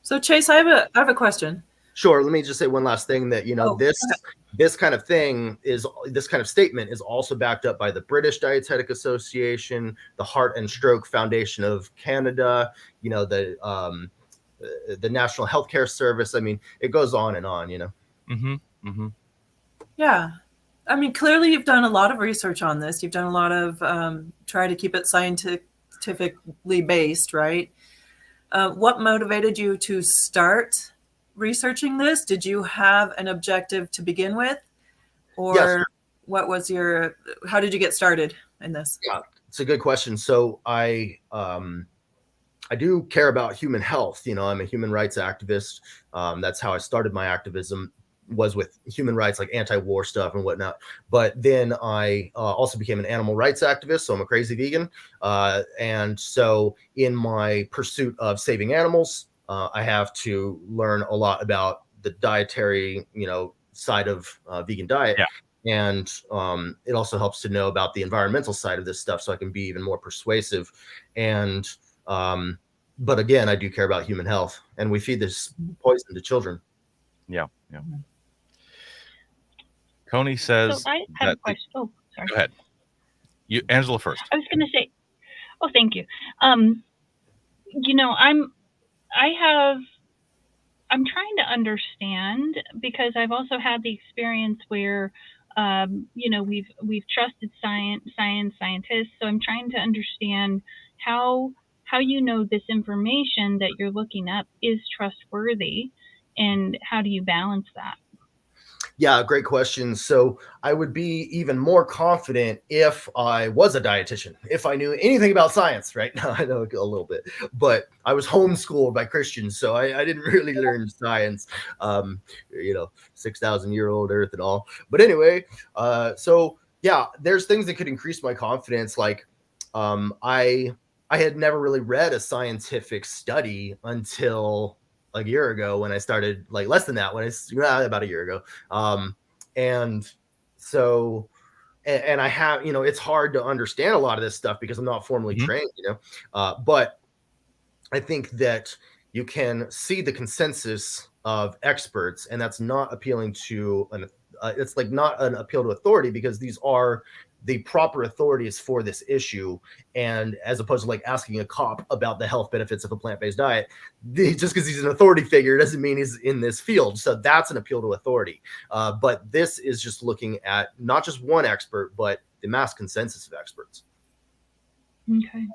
So Chase, I have a question. Sure. Let me just say one last thing that, this kind of statement is also backed up by the British Dietetic Association, the Heart and Stroke Foundation of Canada, the National Healthcare Service. I mean, it goes on and on, Mm-hmm. Mm-hmm. Yeah. I mean, clearly you've done a lot of research on this. You've done a lot of try to keep it scientifically based, right? What motivated you to start researching this? Did you have an objective to begin with? Or Yes. What was how did you get started in this? Yeah, it's a good question. So I do care about human health. I'm a human rights activist. That's how I started my activism, was with human rights, like anti-war stuff and whatnot. But then I also became an animal rights activist. So I'm a crazy vegan. And so in my pursuit of saving animals, I have to learn a lot about the dietary, side of vegan diet. Yeah. And it also helps to know about the environmental side of this stuff so I can be even more persuasive. And but again, I do care about human health, and we feed this poison to children. Yeah. Tony says. So I have a question. Oh, sorry. Go ahead. Angela first. I was going to say. Oh, thank you. I'm trying to understand, because I've also had the experience where, we've trusted scientists. So I'm trying to understand how this information that you're looking up is trustworthy, and how do you balance that? Yeah, great question. So I would be even more confident if I was a dietitian, if I knew anything about science, right? Now I know a little bit, but I was homeschooled by Christians, so I didn't really learn science, 6,000-year-old Earth and all. But anyway, so yeah, there's things that could increase my confidence. Like I had never really read a scientific study until a year ago, when I started, like less than that, about a year ago. And so, and I have, it's hard to understand a lot of this stuff because I'm not formally trained, but I think that you can see the consensus of experts, and that's not appealing to it's like not an appeal to authority, because these are the proper authorities for this issue. And as opposed to like asking a cop about the health benefits of a plant-based diet, just because he's an authority figure doesn't mean he's in this field. So that's an appeal to authority. But this is just looking at not just one expert, but the mass consensus of experts. Okay.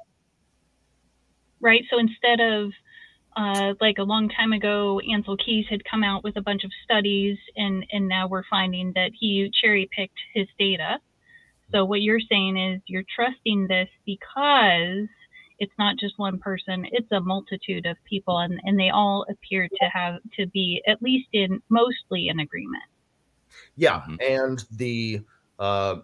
Right. So instead of like a long time ago, Ansel Keys had come out with a bunch of studies, and now we're finding that he cherry-picked his data. So what you're saying is you're trusting this because it's not just one person, it's a multitude of people, and they all appear to be at least mostly in agreement. Yeah. And the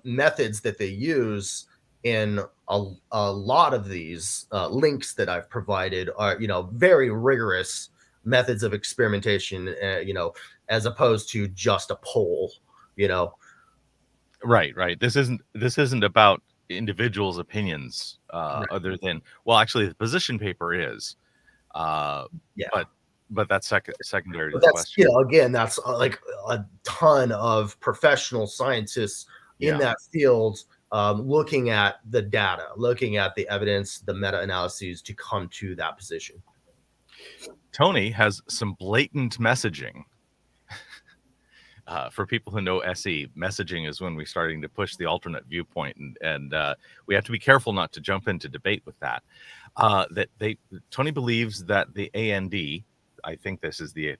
methods that they use in a lot of these links that I've provided are, very rigorous methods of experimentation, as opposed to just a poll, Right. This isn't about individuals' opinions, Right. other than, well, actually the position paper is, but that's secondary to the question. Again, that's like a ton of professional scientists in that field, looking at the data, looking at the evidence, the meta-analyses to come to that position. Tony has some blatant messaging. For people who know SE, messaging is when we're starting to push the alternate viewpoint, and we have to be careful not to jump into debate with that. Tony believes that the AND, I think this is the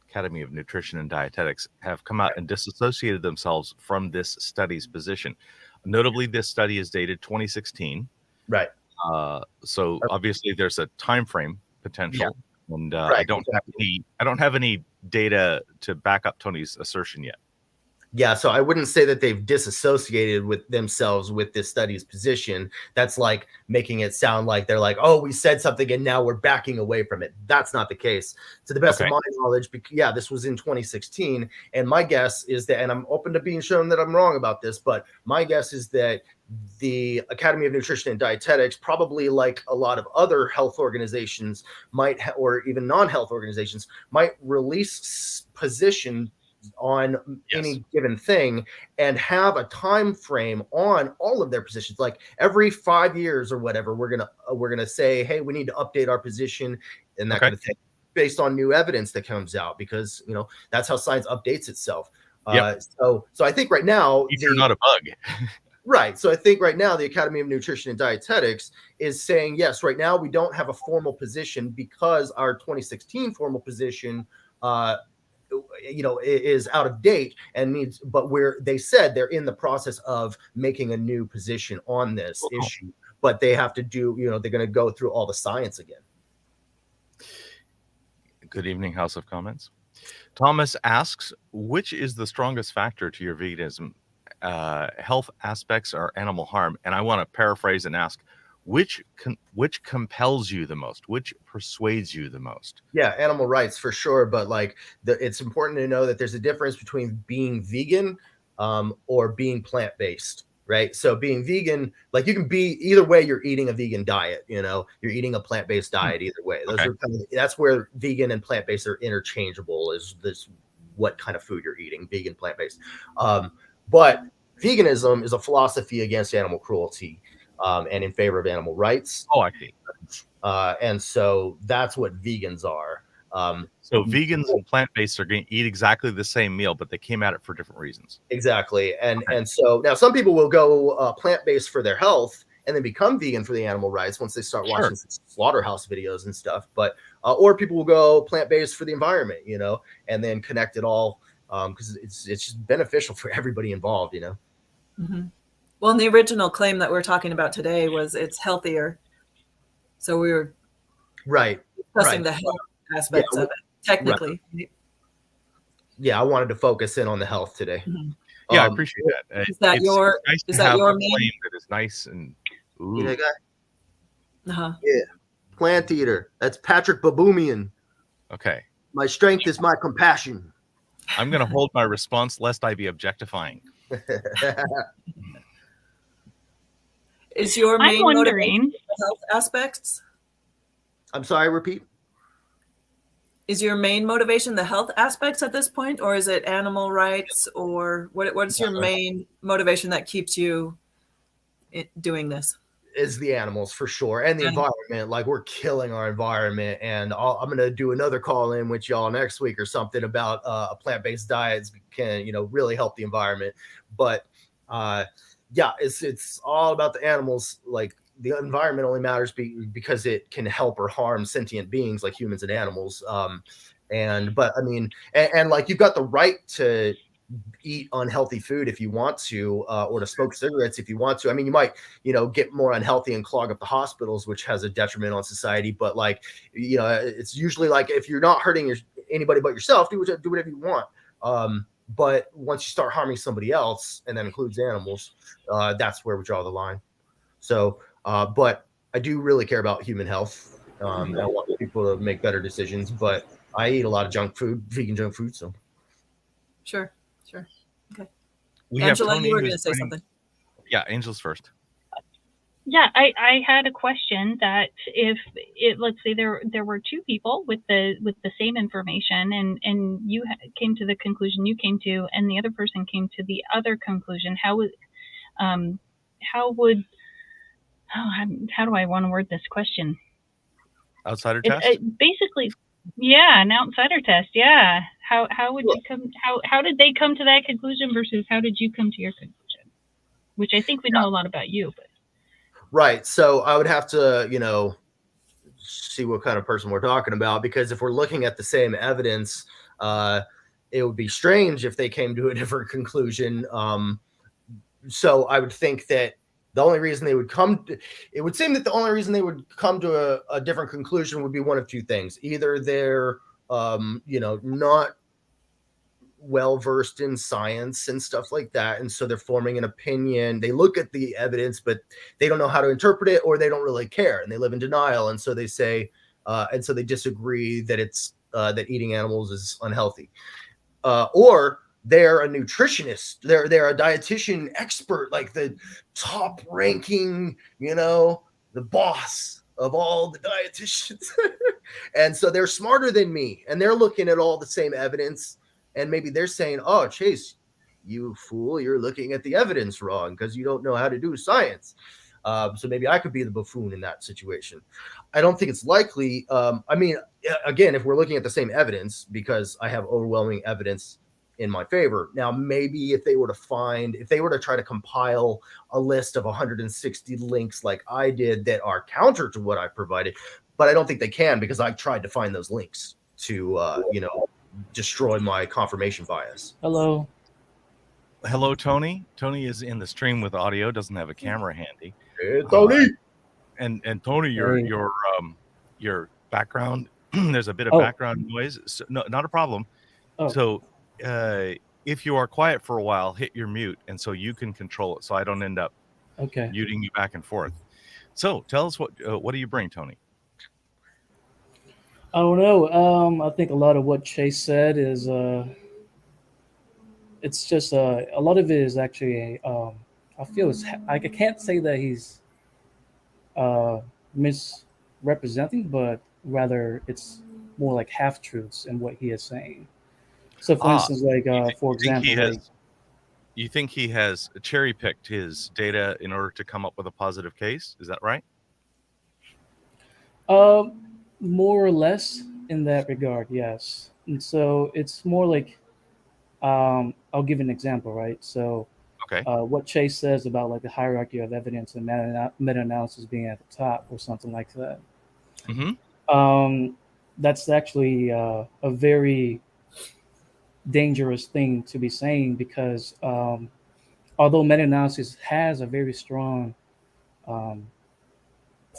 Academy of Nutrition and Dietetics, have come out and disassociated themselves from this study's position. Notably, this study is dated 2016. Right. So obviously there's a time frame potential. Yeah. And I don't have any data to back up Tony's assertion yet. Yeah, so I wouldn't say that they've disassociated with themselves with this study's position. That's like making it sound like they're like, oh, we said something and now we're backing away from it. That's not the case. To the best of my knowledge, this was in 2016. And my guess is that, and I'm open to being shown that I'm wrong about this, but my guess is that the Academy of Nutrition and Dietetics, probably like a lot of other health organizations or even non-health organizations, might release position on any given thing and have a time frame on all of their positions. Like every 5 years or whatever, we're gonna say, hey, we need to update our position and that kind of thing based on new evidence that comes out, because that's how science updates itself. So I think right now you're not a bug. Right. So I think right now the Academy of Nutrition and Dietetics is saying, yes, right now we don't have a formal position because our 2016 formal position is out of date and needs, but they said they're in the process of making a new position on this issue, but they have to do, they're going to go through all the science again. Good evening, House of Comments. Thomas asks, which is the strongest factor to your veganism? Health aspects or animal harm? And I want to paraphrase and ask, which compels you the most? Which persuades you the most? Yeah, animal rights for sure. But like, it's important to know that there's a difference between being vegan or being plant-based. Right. So being vegan, like you can be either way, you're eating a vegan diet, you're eating a plant-based diet either way. Those are that's where vegan and plant-based are interchangeable, is this what kind of food you're eating, vegan, plant-based. But veganism is a philosophy against animal cruelty and in favor of animal rights. Oh, I see. And so that's what vegans are. So vegans and plant-based are going to eat exactly the same meal, but they came at it for different reasons. Exactly. And so now some people will go plant-based for their health and then become vegan for the animal rights once they start watching slaughterhouse videos and stuff. But or people will go plant-based for the environment, and then connect it all because it's just beneficial for everybody involved, Mm-hmm. Well, and the original claim that we're talking about today was it's healthier. So we were discussing the health aspects of it, technically. Right. Yeah, I wanted to focus in on the health today. Mm-hmm. Yeah, I appreciate that. Is that your main? That is nice and you know that guy? Yeah, plant eater. That's Patrick Baboumian. Okay. My strength is my compassion. I'm going to hold my response lest I be objectifying. Is your main motivation the health aspects? I'm sorry, repeat. Is your main motivation the health aspects at this point, or is it animal rights, or what's your main motivation that keeps you doing this? Is the animals for sure, and the environment. Like, we're killing our environment, and I'm going to do another call in with y'all next week or something about plant-based diets can really help the environment. But yeah, it's all about the animals. Like, the environment only matters because it can help or harm sentient beings like humans and animals. But I mean, and like, you've got the right to eat unhealthy food if you want to, or to smoke cigarettes if you want to. I mean, you might, get more unhealthy and clog up the hospitals, which has a detriment on society. But like, it's usually like, if you're not hurting anybody but yourself, do whatever you want. But once you start harming somebody else, and that includes animals, that's where we draw the line. So, but I do really care about human health. I want people to make better decisions, but I eat a lot of vegan junk food. So, sure. Okay. Angela, you were going to say something. Yeah, Angel's first. Yeah, I had a question that if let's say there were two people with the same information, and you came to the conclusion you came to, and the other person came to the other conclusion, how do I want to word this question? Outsider test? Basically, yeah, an outsider test. Yeah. How would you come? How did they come to that conclusion versus how did you come to your conclusion? Which I think we know a lot about you, but. Right. So I would have to, see what kind of person we're talking about, because if we're looking at the same evidence, it would be strange if they came to a different conclusion. So I would think that the only reason they would it would seem that the only reason they would come to a different conclusion would be one of two things. Either they're, not well-versed in science and stuff like that, and so they're forming an opinion. They look at the evidence, but they don't know how to interpret it, or they don't really care, and they live in denial. And so they say, and so they disagree that it's that eating animals is unhealthy, or they're a nutritionist. They're a dietitian expert, like the top ranking, the boss of all the dietitians. And so they're smarter than me, and they're looking at all the same evidence. And maybe they're saying, oh, Chase, you fool, you're looking at the evidence wrong because you don't know how to do science. So maybe I could be the buffoon in that situation. I don't think it's likely. I mean, again, if we're looking at the same evidence, because I have overwhelming evidence in my favor. Now, maybe if they were to try to compile a list of 160 links like I did that are counter to what I provided, but I don't think they can, because I've tried to find those links to, destroy my confirmation bias. Hello, Tony. Tony is in the stream with audio, doesn't have a camera handy. Hey, Tony. And Tony, your background There's a bit of background noise. So, no, not a problem. So if you are quiet for a while, hit your mute, and so you can control it, so I don't end up muting you back and forth. So tell us what do you bring, Tony? I don't know. I think a lot of what Chase said is it's just a lot of it is actually I feel I can't say that he's misrepresenting, but rather it's more like half truths in what he is saying. So, for instance, like for example, you think he has cherry picked his data in order to come up with a positive case? Is that right? More or less in that regard, yes. And so it's more like I'll give an example, right? So what Chase says about like the hierarchy of evidence and meta-analysis being at the top or something like that. Mm-hmm. That's actually a very dangerous thing to be saying, because although meta-analysis has a very strong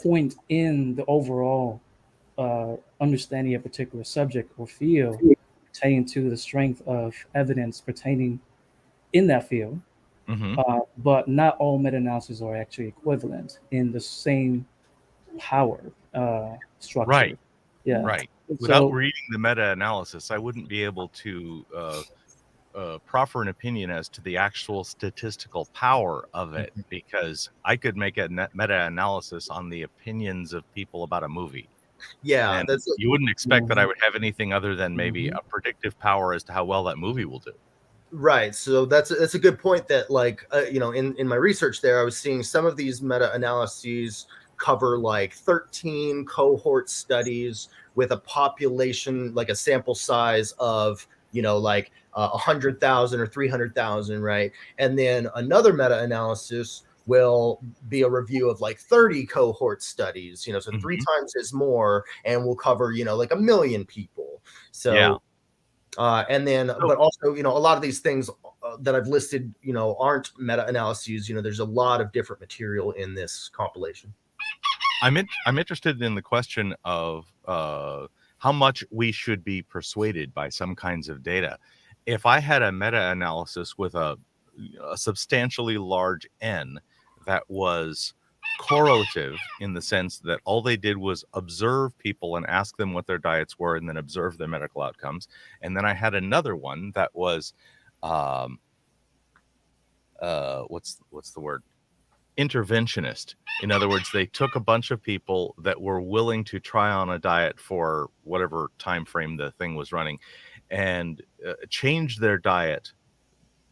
point in the overall understanding a particular subject or field pertaining to the strength of evidence pertaining in that field, but not all meta-analyses are actually equivalent in the same power structure. Right. Yeah. Right. Without reading the meta-analysis, I wouldn't be able to proffer an opinion as to the actual statistical power of it, because I could make a meta-analysis on the opinions of people about a movie. Yeah, and you wouldn't expect that I would have anything other than maybe a predictive power as to how well that movie will do. Right. So that's a good point. That like in my research there, I was seeing some of these meta-analyses cover like 13 cohort studies with a population, like a sample size of like 100,000 or 300,000, right? And then another meta-analysis will be a review of like 30 cohort studies, so 3 times as more, and will cover like 1 million people. So and then but also a lot of these things that I've listed aren't meta-analyses. There's a lot of different material in this compilation. I'm interested in the question of how much we should be persuaded by some kinds of data. If I had a meta-analysis with a substantially large N that was correlative, in the sense that all they did was observe people and ask them what their diets were and then observe their medical outcomes, and then I had another one that was what's the word? Interventionist. In other words, they took a bunch of people that were willing to try on a diet for whatever time frame the thing was running, and changed their diet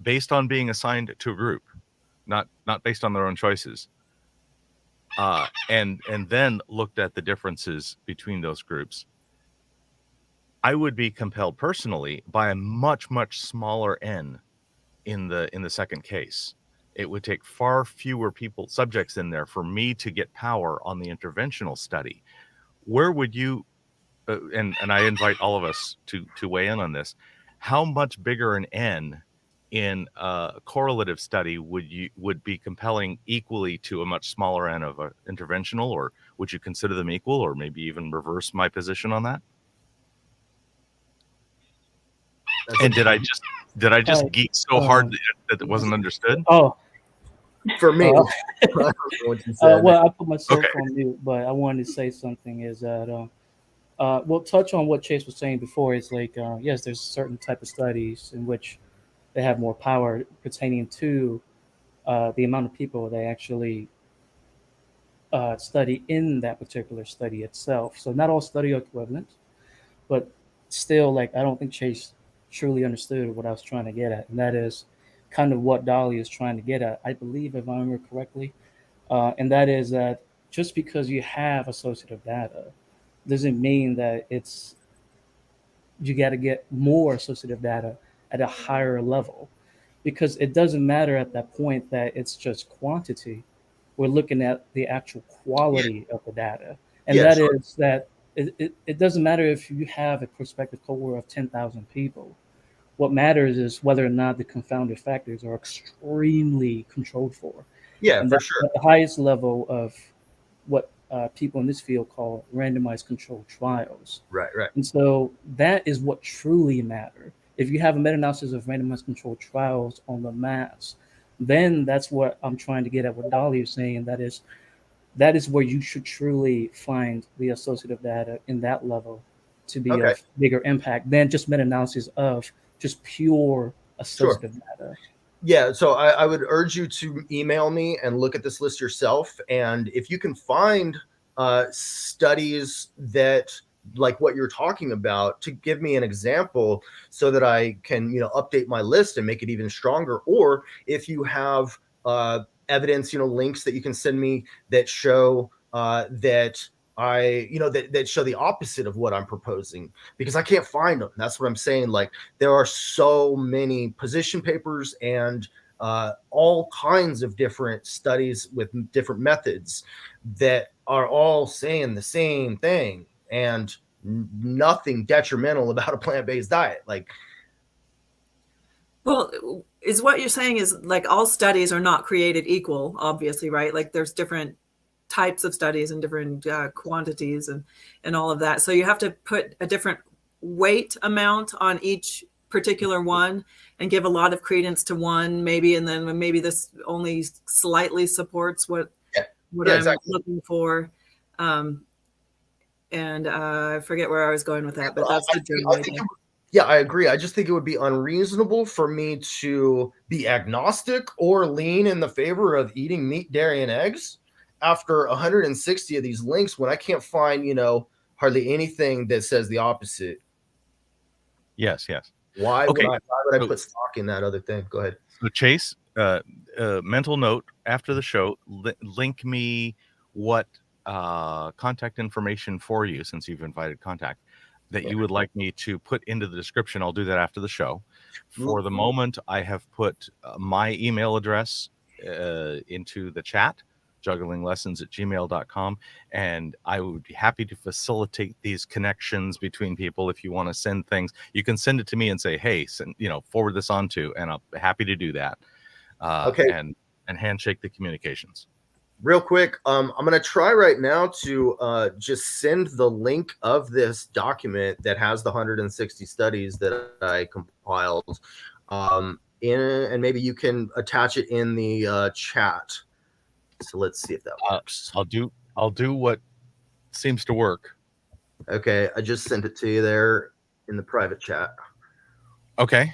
based on being assigned to a group, not based on their own choices, and then looked at the differences between those groups. I would be compelled personally by a much smaller N in the second case. It would take far fewer subjects in there for me to get power on the interventional study. Where would you, and I invite all of us to weigh in on this, how much bigger an N in a correlative study would be compelling equally to a much smaller N of an interventional, or would you consider them equal, or maybe even reverse my position on that? And did I just geek so hard that it wasn't understood? For me, well, I put myself on mute, but I wanted to say something. Is that we'll touch on what Chase was saying before. It's like yes, there's certain type of studies in which they have more power pertaining to the amount of people they actually study in that particular study itself. So not all study are equivalent, but still, like, I don't think Chase truly understood what I was trying to get at, and that is kind of what Dali is trying to get at, I believe, if I remember correctly, and that is that just because you have associative data doesn't mean that you got to get more associative data at a higher level, because it doesn't matter at that point that it's just quantity. We're looking at the actual quality of the data, and is that it doesn't matter if you have a prospective cohort of 10,000 people. What matters is whether or not the confounded factors are extremely controlled for. Yeah, and for sure. At the highest level of what people in this field call randomized controlled trials. Right. And so that is what truly matters. If you have a meta-analysis of randomized controlled trials on the mass, then that's what I'm trying to get at what Dali is saying. That is where you should truly find the associative data in that level to be of bigger impact than just meta-analysis of just pure associative data. Yeah, so I would urge you to email me and look at this list yourself. And if you can find studies that, like what you're talking about, to give me an example so that I can, update my list and make it even stronger. Or if you have evidence, links that you can send me that show that show the opposite of what I'm proposing, because I can't find them. That's what I'm saying. Like, there are so many position papers and all kinds of different studies with different methods that are all saying the same thing and nothing detrimental about a plant-based diet. Like, well, is what you're saying is like all studies are not created equal, obviously, right? Like there's different types of studies and different quantities and all of that. So you have to put a different weight amount on each particular one and give a lot of credence to one, maybe, and then maybe this only slightly supports what I'm exactly looking for. And I forget where I was going with that, but that's the general idea. Yeah, I agree. I just think it would be unreasonable for me to be agnostic or lean in the favor of eating meat, dairy, and eggs after 160 of these links when I can't find, hardly anything that says the opposite. Yes. Why would I put stock in that other thing? Go ahead. So Chase, mental note after the show, link me what contact information for you, since you've invited contact, that you would like me to put into the description. I'll do that after the show. For the moment, I have put my email address into the chat, JugglingLessons@gmail.com, and I would be happy to facilitate these connections between people. If you want to send things, you can send it to me and say, hey, forward this on to, and I'll be happy to do that. And handshake the communications. Real quick, I'm going to try right now to just send the link of this document that has the 160 studies that I compiled and maybe you can attach it in the chat. So let's see if that works. I'll do what seems to work. Okay, I just sent it to you there in the private chat. Okay.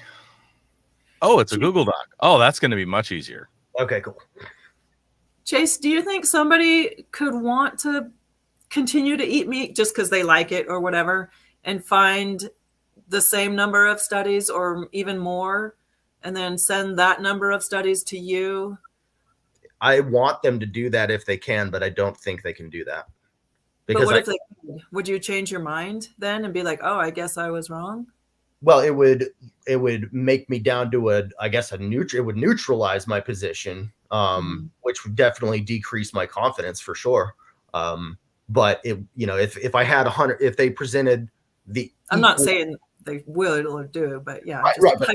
Oh, it's a Google Doc. Oh, that's going to be much easier. Okay, cool. Chase, do you think somebody could want to continue to eat meat just because they like it or whatever and find the same number of studies or even more and then send that number of studies to you? I want them to do that if they can, but I don't think they can do that. Because but what if they could? Would you change your mind then and be like, oh, I guess I was wrong? Well, it would make me down to it would neutralize my position, which would definitely decrease my confidence for sure. But if I had 100, if they presented I'm not saying they will do it, but yeah. Right. But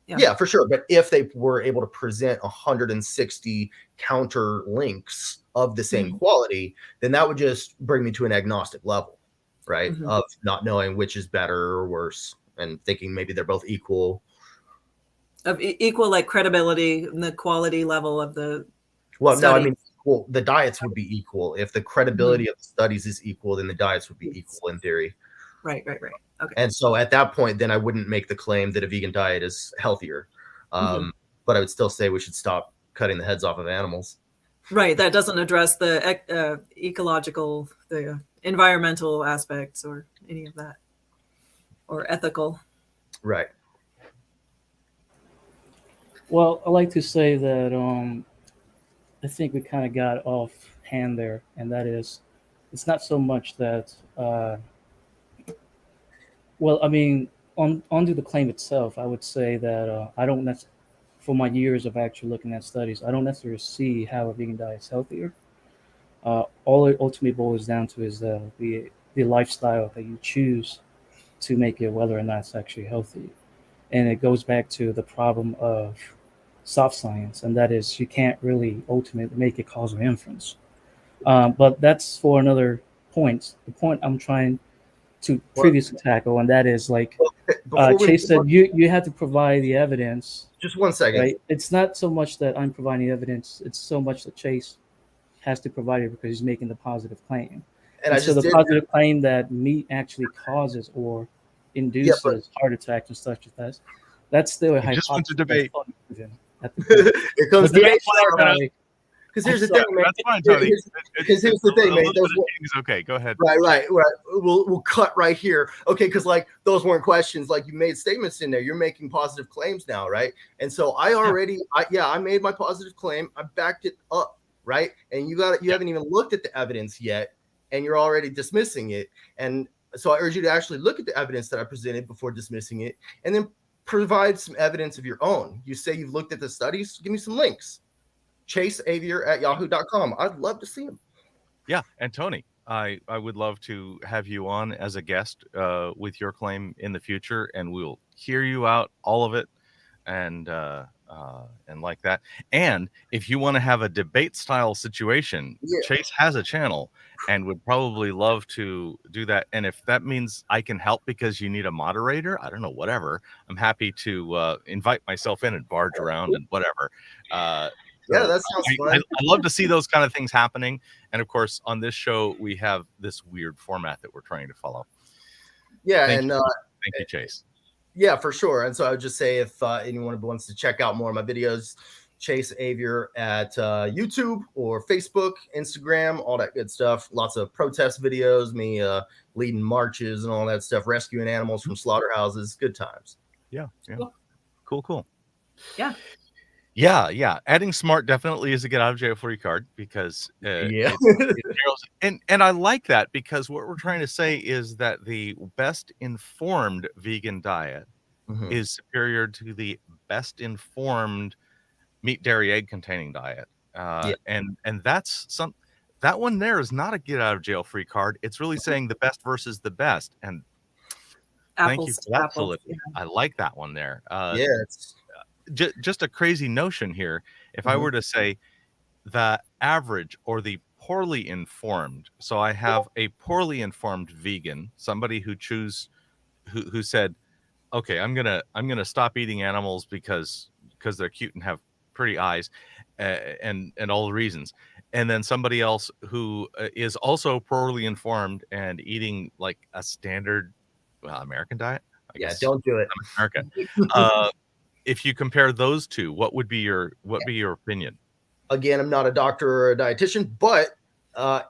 yeah, for sure. But if they were able to present 160 counter links of the same quality, then that would just bring me to an agnostic level, right? Of not knowing which is better or worse and thinking maybe they're both equal. Of equal, like credibility and the quality level of the study. No, I mean, the diets would be equal. If the credibility of the studies is equal, then the diets would be equal in theory. Right. Okay. And so at that point, then I wouldn't make the claim that a vegan diet is healthier. But I would still say we should stop cutting the heads off of animals. Right. That doesn't address the ecological, the environmental aspects or any of that, or ethical. Right. Well, I like to say that I think we kind of got off hand there, and that is, it's not so much that, onto the claim itself, I would say that I don't necessarily, for my years of actually looking at studies, I don't necessarily see how a vegan diet is healthier. All it ultimately boils down to is the lifestyle that you choose to make it, whether or not it's actually healthy. And it goes back to the problem of soft science, and that is you can't really ultimately make a causal inference. But that's for another point. The point I'm trying to previously tackle, and that is like Chase said, you have to provide the evidence. Just 1 second. Right? It's not so much that I'm providing evidence; it's so much that Chase has to provide it because he's making the positive claim. And so the positive claim that meat actually causes or induces heart attacks and such as that's still a hypothesis. Just went to debate. It comes debate. Because here's the thing, man. That's fine, Tony. Because here's the thing, man. Okay, go ahead. Right. We'll cut right here. Okay, because like those weren't questions. Like you made statements in there. You're making positive claims now, right? And so I made my positive claim. I backed it up, right? And you haven't even looked at the evidence yet, and you're already dismissing it. And so I urge you to actually look at the evidence that I presented before dismissing it, and then provide some evidence of your own. You say you've looked at the studies. Give me some links. ChaseAvier@yahoo.com. I'd love to see him. Yeah, and Tony, I would love to have you on as a guest with your claim in the future, and we'll hear you out all of it, and like that. And if you want to have a debate style situation, Chase has a channel and would probably love to do that. And if that means I can help because you need a moderator, I don't know, whatever. I'm happy to invite myself in and barge around and whatever. Yeah, that sounds fun. I love to see those kind of things happening. And of course, on this show, we have this weird format that we're trying to follow. Yeah, thank you, Chase. Yeah, for sure. And so I would just say if anyone wants to check out more of my videos, Chase Avier at YouTube or Facebook, Instagram, all that good stuff. Lots of protest videos, me leading marches and all that stuff, rescuing animals from slaughterhouses. Good times. Yeah. Cool. Yeah. Yeah. Adding smart definitely is a get out of jail free card because and I like that because what we're trying to say is that the best informed vegan diet is superior to the best informed meat, dairy, egg containing diet. And that's that one there is not a get out of jail free card. It's really saying the best versus the best. And thank you for that, Philip. Yeah. I like that one there. It's just a crazy notion here. If I were to say the average or the poorly informed, so I have a poorly informed vegan, somebody who said, okay, I'm gonna stop eating animals because they're cute and have pretty eyes, and all the reasons. And then somebody else who is also poorly informed and eating like a standard American diet. I guess. Don't do it. America. If you compare those two, what would be your opinion? Again, I'm not a doctor or a dietitian, but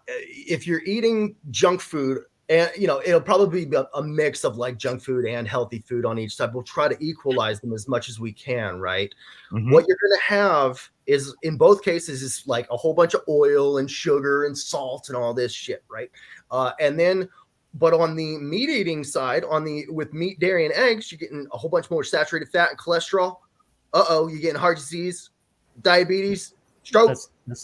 if you're eating junk food, and it'll probably be a mix of like junk food and healthy food on each side. We'll try to equalize them as much as we can, right? What you're going to have is, in both cases, is like a whole bunch of oil and sugar and salt and all this shit, right? But on the meat eating side, with meat, dairy, and eggs, you're getting a whole bunch more saturated fat and cholesterol. You're getting heart disease, diabetes, stroke,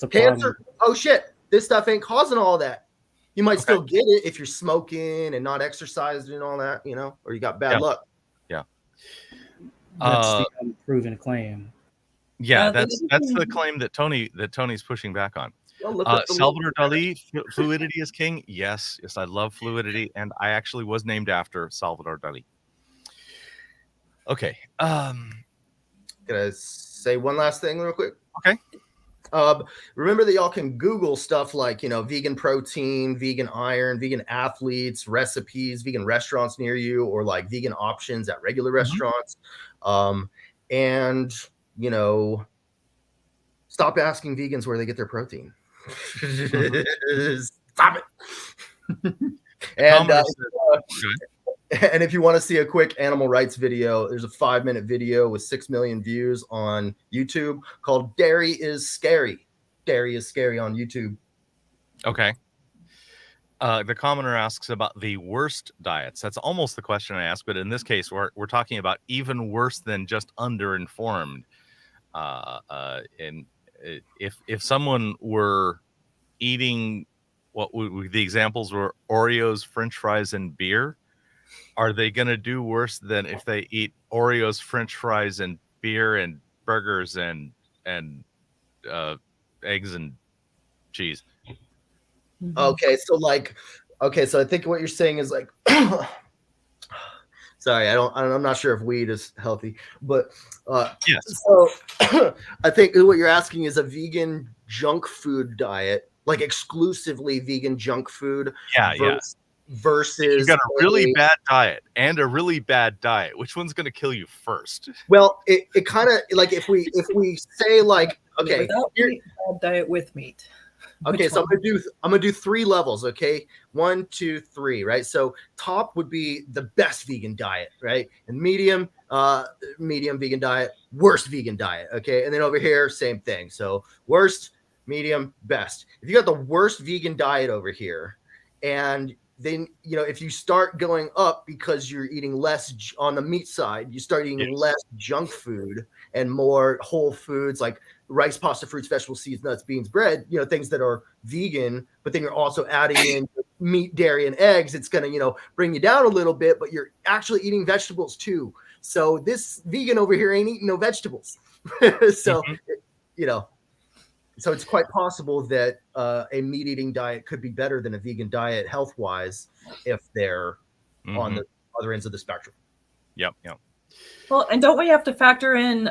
cancer. Oh shit, this stuff ain't causing all that. You might still get it if you're smoking and not exercising and all that, or you got bad luck. Yeah. That's the unproven claim. Yeah, that's the claim that Tony's pushing back on. Salvador Dali, fluidity is king. Yes, I love fluidity, and I actually was named after Salvador Dali. Okay. Can I say one last thing real quick? Okay. Remember that y'all can Google stuff like, vegan protein, vegan iron, vegan athletes, recipes, vegan restaurants near you, or like vegan options at regular restaurants. And, stop asking vegans where they get their protein. Stop it. And if you want to see a quick animal rights video, there's a 5-minute video with 6 million views on YouTube called Dairy is Scary. Dairy is Scary on YouTube. Okay. The commenter asks about the worst diets. That's almost the question I asked, but in this case, we're talking about even worse than just underinformed. And if someone were eating the examples were Oreos, French fries, and beer, are they going to do worse than if they eat Oreos, French fries, and beer, and burgers, and eggs and cheese? Mhm. Okay, so like, okay, so I think what you're saying is like, sorry, I'm not sure if weed is healthy, but Yes. so I think what you're asking is a vegan junk food diet, like exclusively vegan junk food Yeah, yeah. versus You got a really bad diet and a really bad diet. Which one's going to kill you first? Well, it kind of like if we say like, okay, Without meat, bad diet with meat. okay, Which so one? I'm gonna do 3 levels. Okay, 1, 2, 3. Right. So top would be the best vegan diet, right? And medium vegan diet, worst vegan diet. Okay, and then over here, same thing. So worst, medium, best. If you got the worst vegan diet over here, and then if you start going up because you're eating less on the meat side, you start eating less junk food and more whole foods like rice, pasta, fruits, vegetables, seeds, nuts, beans, bread, things that are vegan, but then you're also adding in meat, dairy, and eggs. It's going to, bring you down a little bit, but you're actually eating vegetables too. So this vegan over here ain't eating no vegetables. So, so it's quite possible that a meat eating diet could be better than a vegan diet health wise if they're on the other ends of the spectrum. Yep. Well, and don't we have to factor in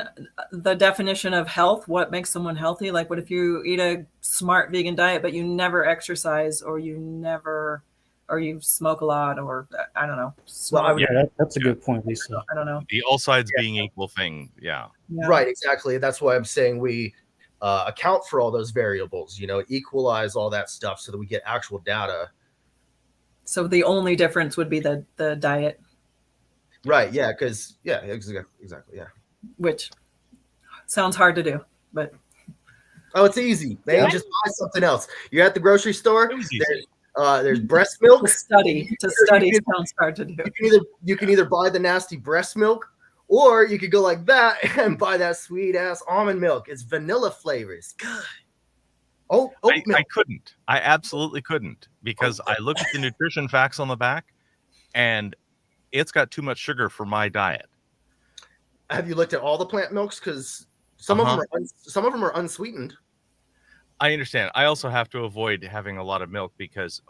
the definition of health? What makes someone healthy? Like, what if you eat a smart vegan diet, but you never exercise, or you smoke a lot, or I don't know. Well, that's a good point, Lisa. I don't know. The all sides being equal thing. Yeah. Right. Exactly. That's why I'm saying we account for all those variables, equalize all that stuff so that we get actual data. So the only difference would be the diet. Right. Yeah. Because exactly. Yeah. Which sounds hard to do, but it's easy. Man, just buy something else. You're at the grocery store. There's breast milk. To study sounds hard to do. You can either buy the nasty breast milk, or you could go like that and buy that sweet ass almond milk. It's vanilla flavors. Good. I couldn't. I absolutely couldn't, because I looked at the nutrition facts on the back, and it's got too much sugar for my diet. Have you looked at all the plant milks? Because some of them are unsweetened. I understand. I also have to avoid having a lot of milk because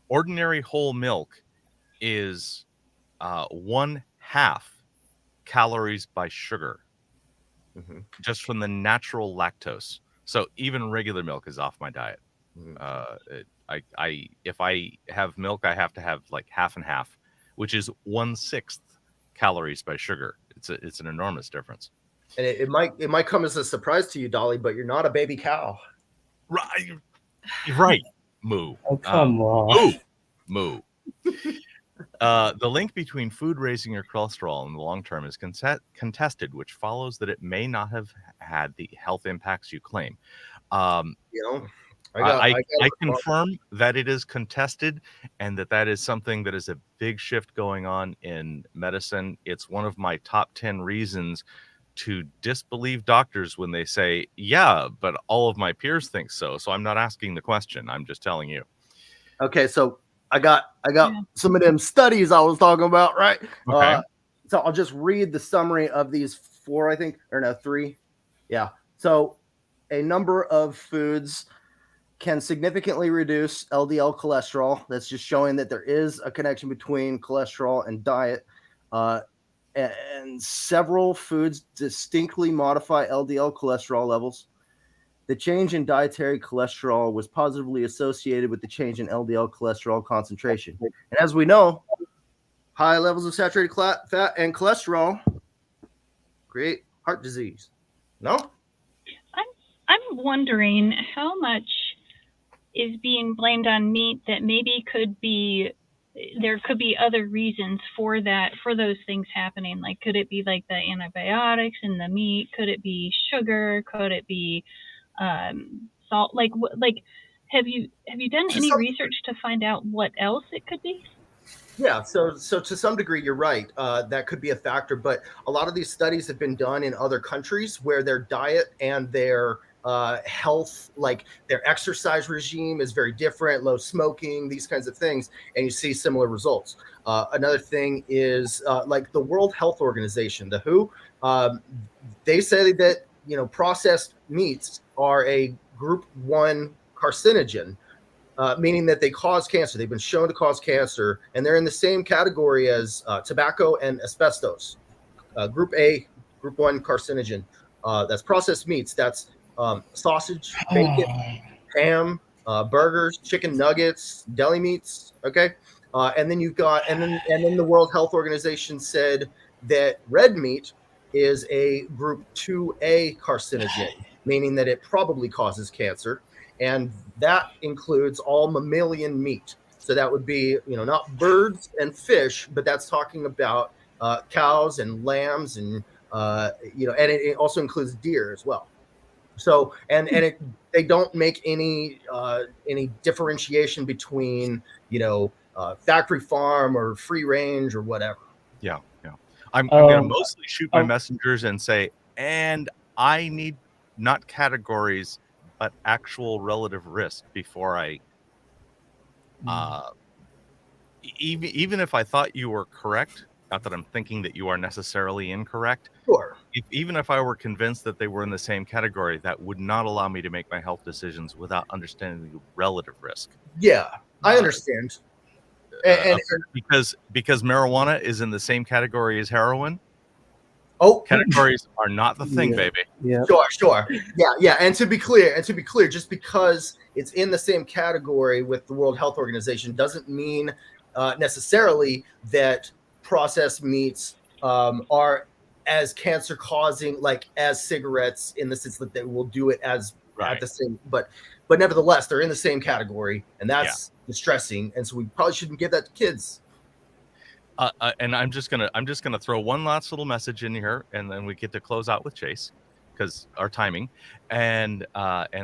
ordinary whole milk is 1/2 calories by sugar, just from the natural lactose. So even regular milk is off my diet. If I have milk, I have to have like half and half, which is 1/6 calories by sugar. It's an enormous difference. And it might come as a surprise to you, Dali, but you're not a baby cow. Right. Moo. Oh, come on. Moo. The link between food raising your cholesterol in the long term is contested, which follows that it may not have had the health impacts you claim. I confirm that it is contested, and that is something that is a big shift going on in medicine. It's one of my top 10 reasons to disbelieve doctors when they say, yeah, but all of my peers think so. So I'm not asking the question. I'm just telling you. Okay. So I got some of them studies I was talking about, right? Okay. So I'll just read the summary of these 4, I think, or no, 3. Yeah. So a number of foods can significantly reduce LDL cholesterol. That's just showing that there is a connection between cholesterol and diet. And several foods distinctly modify LDL cholesterol levels. The change in dietary cholesterol was positively associated with the change in LDL cholesterol concentration. And as we know, high levels of saturated fat and cholesterol create heart disease. No? I'm wondering how much is being blamed on meat that maybe there could be other reasons for those things happening. Like, could it be like the antibiotics in the meat? Could it be sugar? Could it be salt? Like have you done any research to find out what else it could be? Yeah, so to some degree, you're right. That could be a factor, but a lot of these studies have been done in other countries where their diet and their health, like their exercise regime, is very different, low smoking, these kinds of things, and you see similar results. Another thing is like the World Health Organization, the WHO, they say that processed meats are a group 1 carcinogen, meaning that they cause cancer. They've been shown to cause cancer, and they're in the same category as tobacco and asbestos. Group A, Group 1 carcinogen. That's processed meats. That's sausage, bacon, ham, burgers, chicken nuggets, deli meats. Okay, and then you've got, and then the World Health Organization said that red meat is a Group 2A carcinogen, meaning that it probably causes cancer, and that includes all mammalian meat. So that would be, not birds and fish, but that's talking about cows and lambs, and and it also includes deer as well. So they don't make any differentiation between factory farm or free range or whatever. Yeah. I'm going to mostly shoot my messengers and say, and I need not categories, but actual relative risk before I, even if I thought you were correct, not that I'm thinking that you are necessarily incorrect. Sure. Even if I were convinced that they were in the same category, that would not allow me to make my health decisions without understanding the relative risk. Yeah, I understand. And because marijuana is in the same category as heroin. Oh, categories are not the thing, baby. Yeah. Sure. Yeah. And to be clear, just because it's in the same category with the World Health Organization doesn't mean necessarily that processed meats are as cancer causing, like as cigarettes, in the sense that they will do it as at the same, but nevertheless they're in the same category, and that's distressing, and so we probably shouldn't give that to kids. And I'm just gonna throw one last little message in here, and then we get to close out with Chase, because our timing, and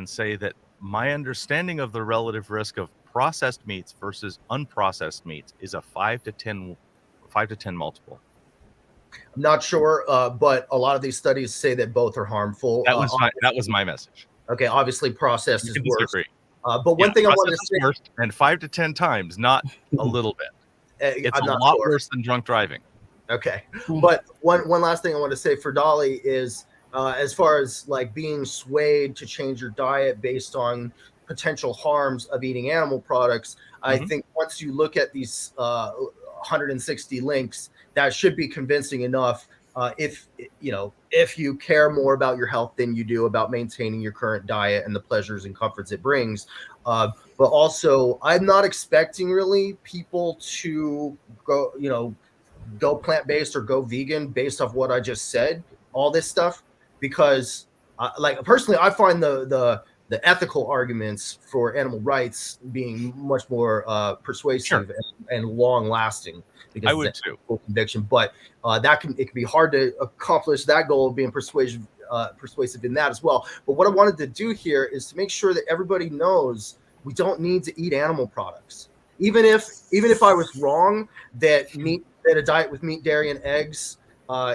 say that my understanding of the relative risk of processed meats versus unprocessed meats is a 5 to 10 multiple. I'm not sure, but a lot of these studies say that both are harmful. That was my message. Okay, obviously processed is worse. Disagree. But one thing I wanted to say, worse, and 5 to 10 times, not a little bit. It's a lot worse than drunk driving. Okay, but one last thing I want to say for Dali is, as far as like being swayed to change your diet based on potential harms of eating animal products, I think once you look at these 160 links, that should be convincing enough. If you care more about your health than you do about maintaining your current diet and the pleasures and comforts it brings. But also, I'm not expecting really people to go plant-based or go vegan based off what I just said, all this stuff, because personally, I find the ethical arguments for animal rights being much more persuasive and long-lasting. Because I would too. Full conviction, but it can be hard to accomplish that goal of being persuasive in that as well. But what I wanted to do here is to make sure that everybody knows we don't need to eat animal products. Even if I was wrong that a diet with meat, dairy, and eggs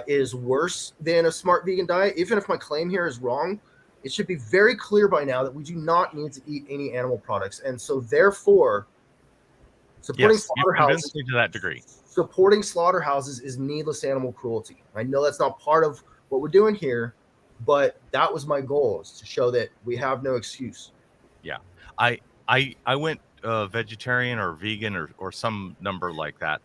is worse than a smart vegan diet, even if my claim here is wrong, it should be very clear by now that we do not need to eat any animal products. And so therefore, supporting slaughterhouses to that degree. Supporting slaughterhouses is needless animal cruelty. I know that's not part of what we're doing here, but that was my goal, is to show that we have no excuse. Yeah, I went vegetarian or vegan or some number like that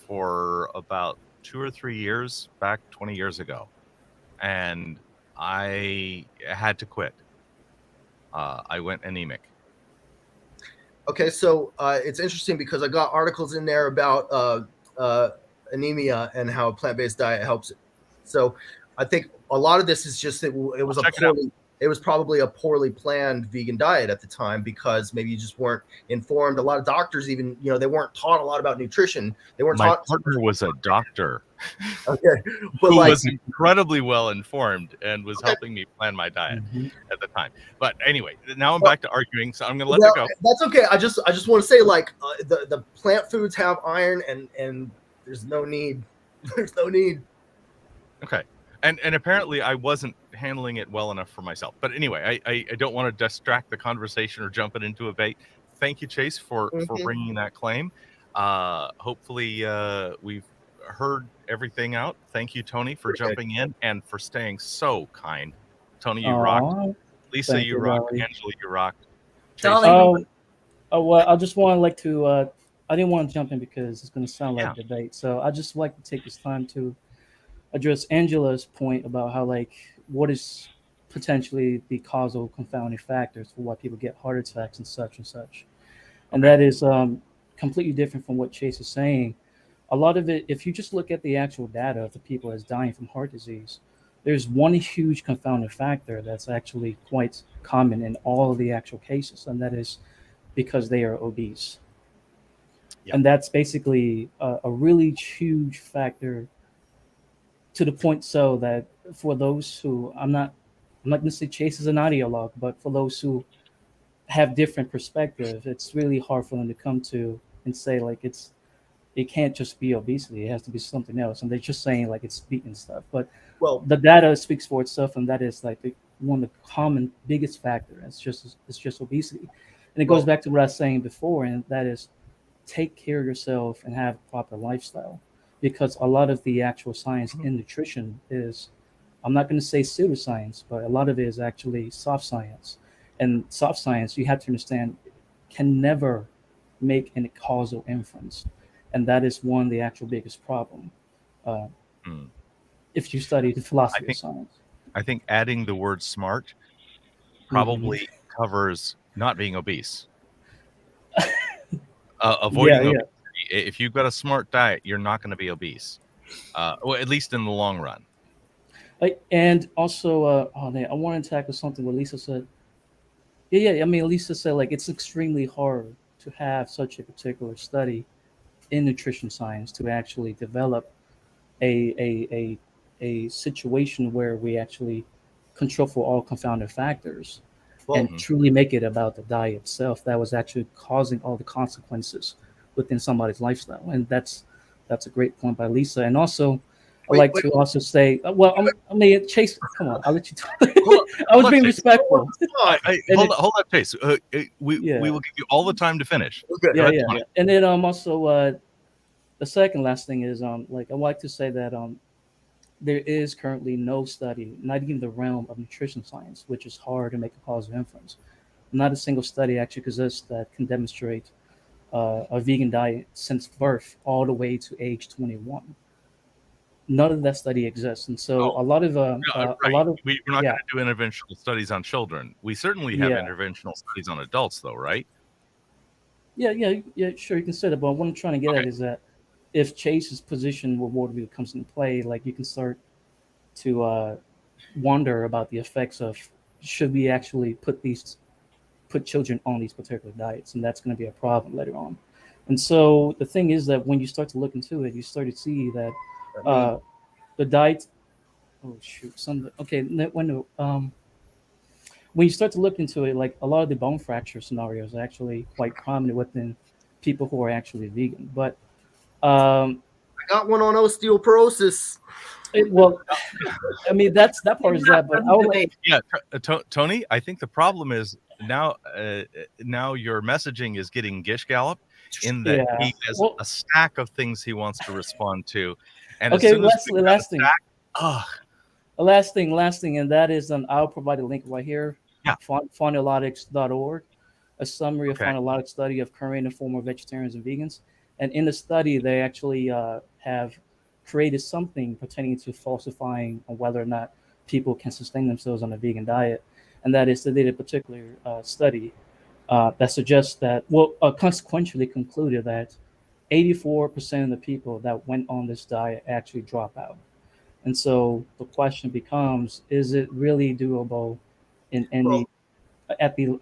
for about 2 or 3 years back 20 years ago, and I had to quit. I went anemic. Okay, so it's interesting because I got articles in there about anemia and how a plant-based diet helps it. So I think a lot of this is just that it was probably a poorly planned vegan diet at the time, because maybe you just weren't informed. A lot of doctors even, they weren't taught a lot about nutrition. They weren't taught. My partner was a doctor. Okay, but who was incredibly well informed and was helping me plan my diet at the time. But anyway, now I'm back to arguing, so I'm going to let it go. That's okay. I just want to say, the plant foods have iron, and there's no need. There's no need. Okay. And apparently I wasn't handling it well enough for myself. But anyway, I don't want to distract the conversation or jump it into a bait. Thank you, Chase, for bringing that claim. Hopefully we've heard everything out. Thank you, Tony, for jumping in and for staying so kind. Tony, you rocked. Lisa, you rocked. Angela, you rocked. Chase, Dali. Well, I just want to like to. I didn't want to jump in because it's going to sound like Yeah. debate. So I just like to take this time to address Angela's point about how like what is potentially the causal confounding factors for why people get heart attacks and such and such, and Okay. that is completely different from what Chase is saying. A lot of it, if you just look at the actual data of the people that's dying from heart disease, there's one huge confounding factor that's actually quite common in all of the actual cases, and that is because they are obese. Yeah. And that's basically a really huge factor to the point so that for those who I'm not going to say Chase is an ideologue, but for those who have different perspective, it's really hard for them to come to and say like it can't just be obesity, it has to be something else, and they're just saying like it's meat and stuff. But Well, the data speaks for itself, and that is like one of the common biggest factor. It's just obesity, and it goes Well- back to what I was saying before, and that is take care of yourself and have a proper lifestyle, because a lot of the actual science in nutrition is, I'm not going to say pseudoscience, but a lot of it is actually soft science, and soft science, you have to understand, can never make any causal inference, and that is one of the actual biggest problem. Hmm. If you study the philosophy think- of science. I think adding the word smart probably covers not being obese. Avoiding Yeah, yeah. obesity. If you've got a smart diet, you're not going to be obese. Well, at least in the long run. And also, I want to tackle something what Lisa said. Yeah. I mean, Lisa said like it's extremely hard to have such a particular study in nutrition science to actually develop a situation where we actually control for all confounding factors and truly make it about the diet itself that was actually causing all the consequences within somebody's lifestyle. And that's a great point by Lisa. And also, I'd like to also say, I mean, Chase, come on, I'll let you talk. I was being respectful. Hold up, Chase. We will give you all the time to finish. Okay. Yeah. And then also the second last thing is like I like to say that there is currently no study, not even the realm of nutrition science, which is hard to make a causal inference. Not a single study actually exists that can demonstrate a vegan diet since birth all the way to age 21. None of that study exists, and so a lot of we're not going yeah. to do interventional studies on children. We certainly have interventional studies on adults, though, right? Yeah, sure, you can say that. But what I'm trying to get at is that if Chase's position with water comes into play, like you can start to wonder about the effects of should we actually put children on these particular diets, and that's going to be a problem later on. And so the thing is that when you start to look into it, you start to see that the diet. Oh shoot! When you start to look into it, like a lot of the bone fracture scenarios are actually quite prominent within people who are actually vegan. But I got one on osteoporosis. I mean that part is that. But I would like, Tony, I think the problem is now your messaging is getting gish gallop in that he has a stack of things he wants to respond to. And okay, last thing, and that is I'll provide a link right here. Yeah. Phonologics.org, a summary of phonologic study of current and former vegetarians and vegans. And in the study, they actually have created something pertaining to falsifying on whether or not people can sustain themselves on a vegan diet. And that is they did a particular study that suggests that, consequentially concluded that 84% of the people that went on this diet actually drop out. And so the question becomes: is it really doable in any at the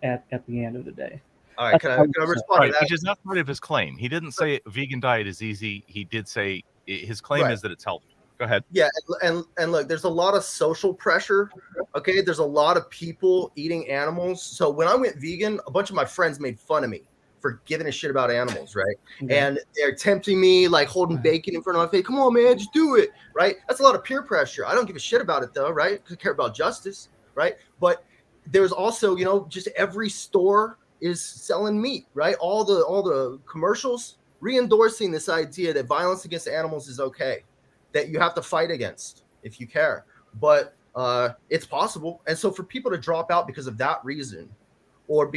end of the day? All right, can I respond to that? Which is not part of his claim. He didn't say vegan diet is easy. He did say his claim is that it's healthy. Go ahead. Yeah, and look, there's a lot of social pressure. Okay, there's a lot of people eating animals. So when I went vegan, a bunch of my friends made fun of me for giving a shit about animals, right? Okay. And they're tempting me, like holding bacon in front of my face. Come on, man, just do it, right? That's a lot of peer pressure. I don't give a shit about it though, right? Because I care about justice, right? But there's also, just every store is selling meat, right? All the commercials re-endorsing this idea that violence against animals is okay, that you have to fight against if you care. But it's possible. And so for people to drop out because of that reason, or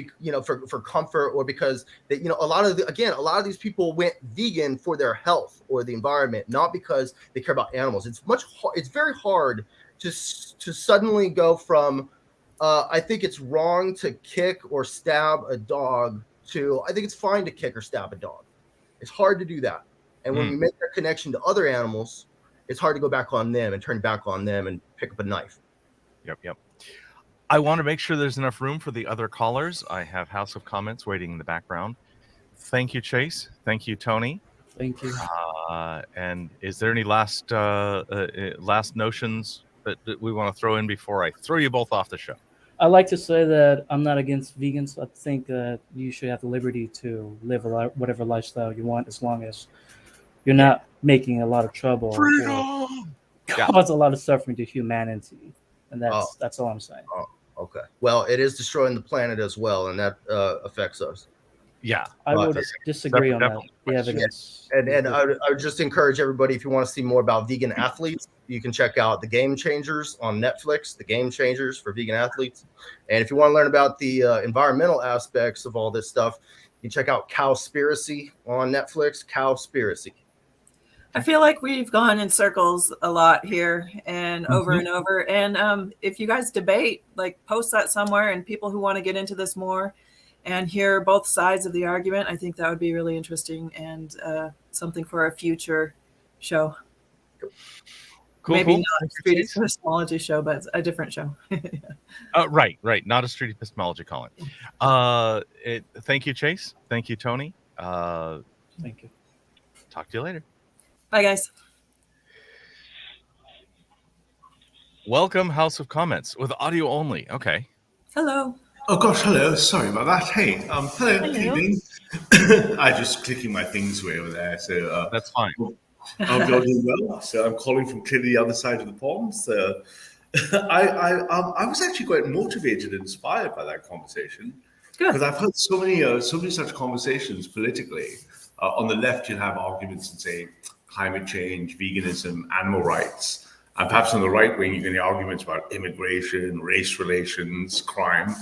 for comfort, or because they, a lot of these people went vegan for their health or the environment, not because they care about animals. It's very hard to suddenly go from I think it's wrong to kick or stab a dog to I think it's fine to kick or stab a dog. It's hard to do that. And when we make that connection to other animals, it's hard to go back on them and turn back on them and pick up a knife. Yep. I want to make sure there's enough room for the other callers. I have House of Comments waiting in the background. Thank you, Chase. Thank you, Tony. Thank you. And is there any last notions that we want to throw in before I throw you both off the show? I like to say that I'm not against vegans. I think that you should have the liberty to live whatever lifestyle you want, as long as you're not making a lot of trouble or cause a lot of suffering to humanity. And that's all I'm saying. Oh, okay. Well, it is destroying the planet as well, and that affects us. Yeah, I would disagree on that. The evidence. And I would just encourage everybody, if you want to see more about vegan athletes, you can check out The Game Changers on Netflix, The Game Changers for vegan athletes. And if you want to learn about the environmental aspects of all this stuff, you can check out Cowspiracy on Netflix, Cowspiracy. I feel like we've gone in circles a lot here and over and over. And if you guys debate, like post that somewhere, and people who want to get into this more and hear both sides of the argument, I think that would be really interesting and something for a future show. Maybe not a street epistemology show, but a different show. Right. Not a street epistemology calling. Thank you, Chase. Thank you, Tony. Thank you. Talk to you later. Bye, guys. Welcome, House of Comments with audio only. Okay. Hello. Oh gosh, hello. Sorry about that. Hey, hello. Good evening. I'm just clicking my things way over there, so that's fine. I'm doing well. So I'm calling from clearly the other side of the pond. So I was actually quite motivated and inspired by that conversation because I've heard so many such conversations politically. On the left, you'll have arguments in, say, climate change, veganism, animal rights. And perhaps on the right wing, you're going to hear arguments about immigration, race relations, crime.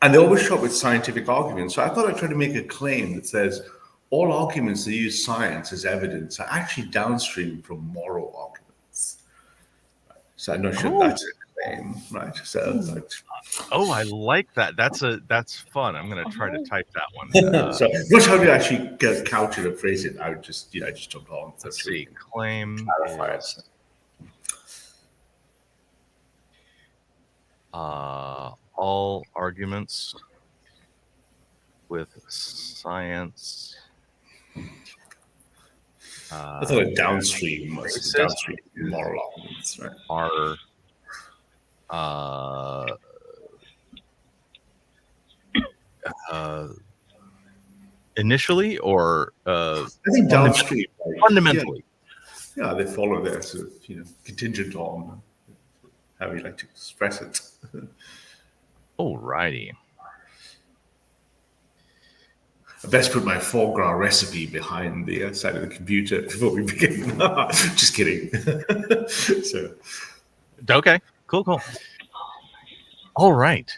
And they always show up with scientific arguments. So I thought I'd try to make a claim that says all arguments that use science as evidence are actually downstream from moral arguments. So I'm not sure that's a claim, right? So, I like that. That's fun. I'm going to try to type that one. So, not how to actually couch it or phrase it. I would just, I just jumped on. Let's see. Claim is, all arguments with science. I thought a downstream moral arguments, right? Are initially or I think downstream fundamentally. Yeah, they follow there, so contingent on how you like to express it. Alrighty. I best put my foie gras recipe behind the side of the computer before we begin. Just kidding. So, okay, cool. All right.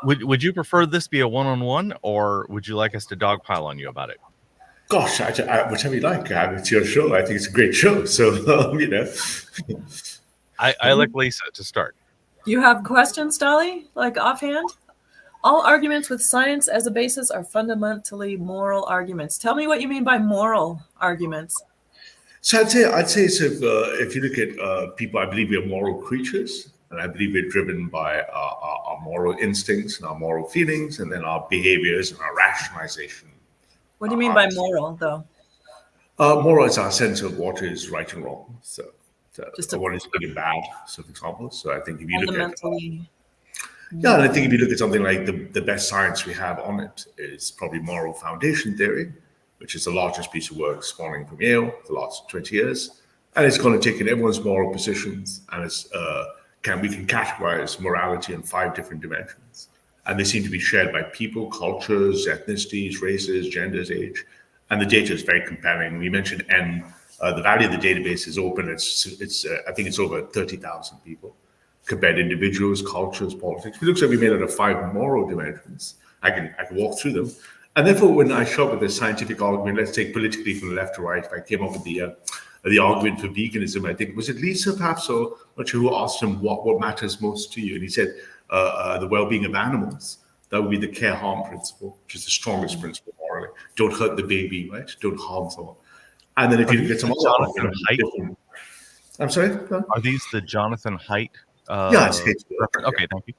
Would you prefer this be a one-on-one, or would you like us to dogpile on you about it? Gosh, whichever you like. It's your show. I think it's a great show. So, I like Lisa to start. You have questions, Dali? Like offhand? All arguments with science as a basis are fundamentally moral arguments. Tell me what you mean by moral arguments. So I'd say so if you look at people, I believe we're moral creatures, and I believe we're driven by our moral instincts and our moral feelings, and then our behaviors and our rationalization. What do you mean by moral, though? Moral is our sense of what is right and wrong. So what is good and bad, so for example. So I think if you look at and I think if you look at something like the best science we have on it is probably moral foundation theory, which is the largest piece of work spawning from Yale for the last 20 years. And it's going to take in everyone's moral positions, and we can categorize morality in 5 different dimensions. And they seem to be shared by people, cultures, ethnicities, races, genders, age. And the data is very compelling. We mentioned N. The value of the database is open. It's I think it's over 30,000 people. compared individuals, cultures, politics. It looks like we made out of 5 moral dimensions. I can walk through them. And therefore, when I show up with a scientific argument, let's take politically from left to right, if I came up with the argument for veganism, I think, was it Lisa perhaps, or not sure who asked him what matters most to you? And he said, the well-being of animals. That would be the care-harm principle, which is the strongest principle morally. Don't hurt the baby, right? Don't harm someone. And then if you get some other different... I'm sorry? Are these the Jonathan Haidt? Yeah, it's Haidt's work. Okay, thank you.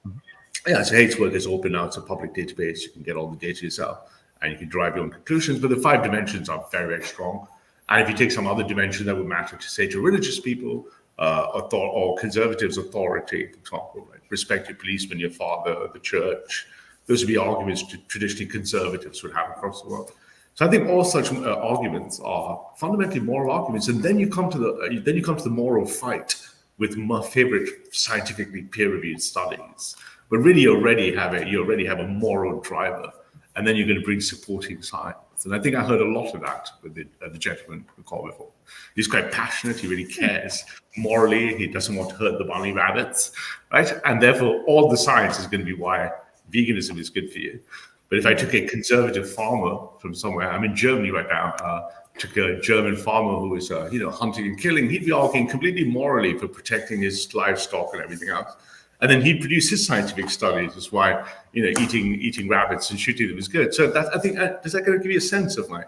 Yeah, so Haidt's work is open now. It's a public database. You can get all the data yourself, and you can derive your own conclusions. But the 5 dimensions are very, very strong. And if you take some other dimension that would matter to, say, to religious people, or conservatives, authority, for example, right? Respect your policeman, your father, the church. Those would be arguments traditionally conservatives would have across the world. So I think all such arguments are fundamentally moral arguments, and then you come to the moral fight with my favorite scientifically peer-reviewed studies. But really, you already have a moral driver, and then you're going to bring supporting science. And I think I heard a lot of that with the gentleman who called before. He's quite passionate. He really cares morally. He doesn't want to hurt the bunny rabbits, right? And therefore, all the science is going to be why veganism is good for you. But if I took a conservative farmer from somewhere, I'm in Germany right now, took a German farmer who was, hunting and killing, he'd be arguing completely morally for protecting his livestock and everything else. And then he'd produce his scientific studies as why, eating rabbits and shooting them is good. So that, I think, does that kind of give you a sense of my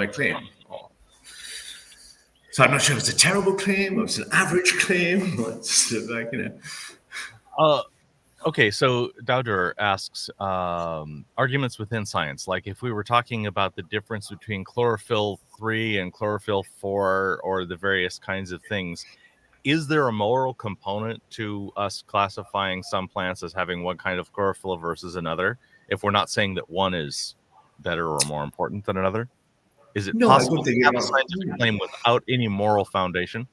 claim? So I'm not sure if it's a terrible claim or it's an average claim. Or it's just like, Okay, so Dowder asks arguments within science. Like if we were talking about the difference between chlorophyll 3 and chlorophyll 4 or the various kinds of things, is there a moral component to us classifying some plants as having one kind of chlorophyll versus another, if we're not saying that one is better or more important than another? Is it possible to have a scientific claim without any moral foundation?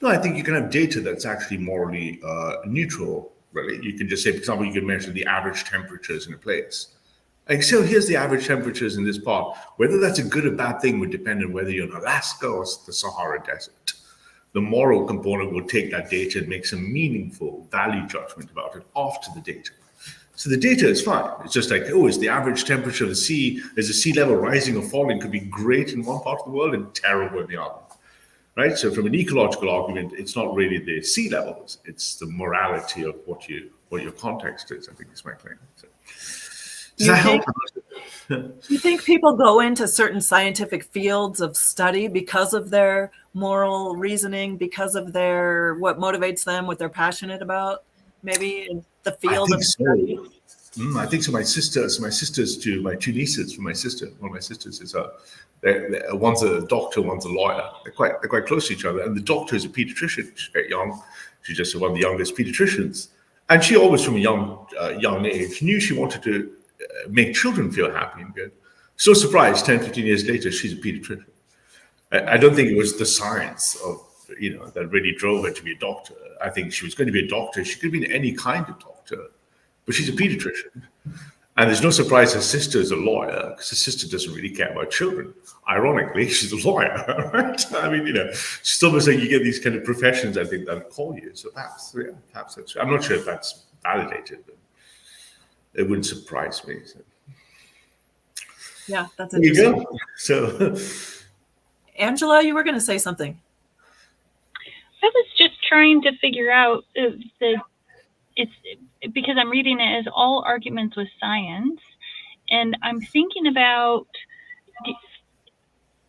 No, I think you can have data that's actually morally neutral. Really, you can just say, for example, you can measure the average temperatures in a place. And so here's the average temperatures in this part. Whether that's a good or bad thing would depend on whether you're in Alaska or the Sahara Desert. The moral component will take that data and make some meaningful value judgment about it after the data. So the data is fine. It's just like, is the average temperature of the sea, is the sea level rising or falling, could be great in one part of the world and terrible in the other. Right? So from an ecological argument, it's not really the sea levels, it's the morality of what your context is, I think is my claim. So, does that help? Do you think people go into certain scientific fields of study because of their moral reasoning, because of what motivates them, what they're passionate about, maybe in the field of study? I think so. My two nieces from my sister, one of my sisters is one's a doctor, one's a lawyer. They're quite close to each other. And the doctor is a pediatrician. She's very young. She's just one of the youngest pediatricians. And she always, from a young age, knew she wanted to make children feel happy and good. So surprised, 10, 15 years later, she's a pediatrician. I don't think it was the science of, that really drove her to be a doctor. I think she was going to be a doctor. She could have been any kind of doctor, but she's a pediatrician. And there's no surprise her sister is a lawyer, because her sister doesn't really care about children. Ironically, she's a lawyer, right? I mean, it's almost like you get these kind of professions, I think, that call you. So perhaps that's, I'm not sure if that's validated, but it wouldn't surprise me. So. Yeah, that's interesting. There you go. So, Angela, you were going to say something. I was just trying to figure out it's because I'm reading it as all arguments with science, and I'm thinking about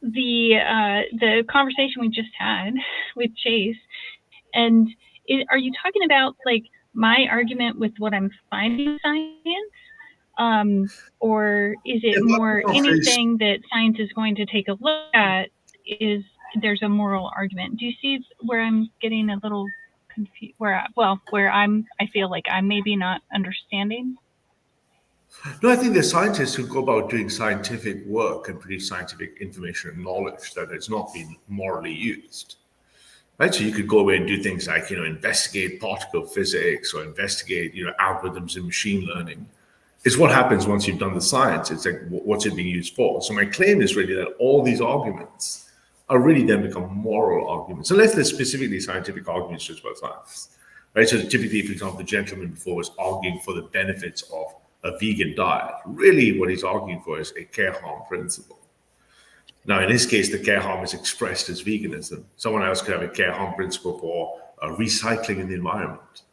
the conversation we just had with Chase, and are you talking about like my argument with what I'm finding in science, or is it more anything that science is going to take a look at? There's a moral argument? Do you see where I'm getting a little confused? Where I feel like I'm maybe not understanding. No, I think there's scientists who go about doing scientific work and produce scientific information and knowledge that has not been morally used. Right? So you could go away and do things like, investigate particle physics or investigate, algorithms in machine learning. It's what happens once you've done the science. It's like, what's it being used for? So my claim is really that all these arguments are really then become moral arguments, unless they're specifically scientific arguments just about science. right? So typically, for example, the gentleman before was arguing for the benefits of a vegan diet. Really, what he's arguing for is a care harm principle. Now, in this case, the care harm is expressed as veganism. Someone else could have a care harm principle for recycling in the environment.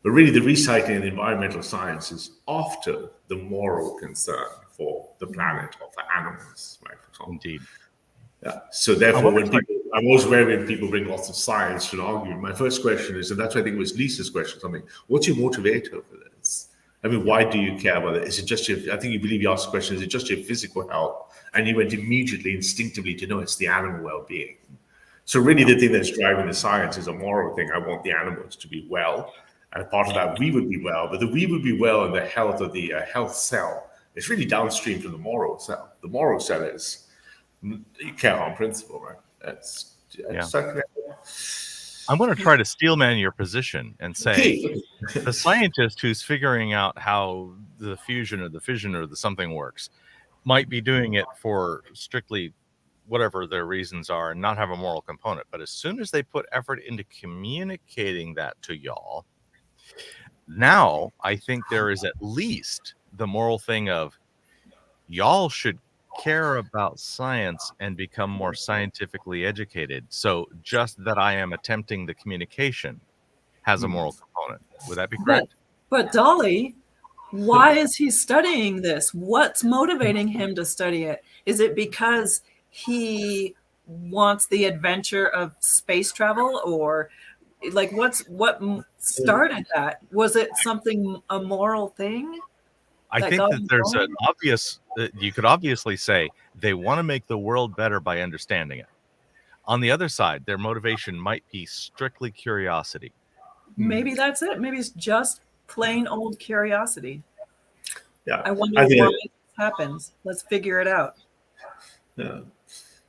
But really, the recycling and the environmental science is after the moral concern for the planet or for animals, right? For example. Indeed. Yeah. So therefore, I'm always wary when people bring lots of science to an argument. My first question is, and that's what I think was Lisa's question, something, what's your motivator for this? I mean, why do you care about it? Is it just your, I think you believe you asked the question, is it just your physical health? And you went immediately, instinctively to know it's the animal well-being. So really the thing that's driving the science is a moral thing. I want the animals to be well. And part of that, we would be well, but the we would be well in the health of the health cell. It's really downstream from the moral cell. The moral cell is the care harm principle, right? That's I'm going to try to steelman your position and say the scientist who's figuring out how the fusion or the fission or the something works might be doing it for strictly whatever their reasons are and not have a moral component. But as soon as they put effort into communicating that to y'all, now I think there is at least the moral thing of y'all should care about science and become more scientifically educated. So just that I am attempting the communication has a moral component. Would that be correct? But Dali, why is he studying this? What's motivating him to study it? Is it because he wants the adventure of space travel, or like what started that? Was it something, a moral thing? I think that there's an obvious, you could obviously say they want to make the world better by understanding it. On the other side, their motivation might be strictly curiosity. Maybe that's it. Maybe it's just plain old curiosity. Yeah. I wonder why this happens. Let's figure it out. Yeah.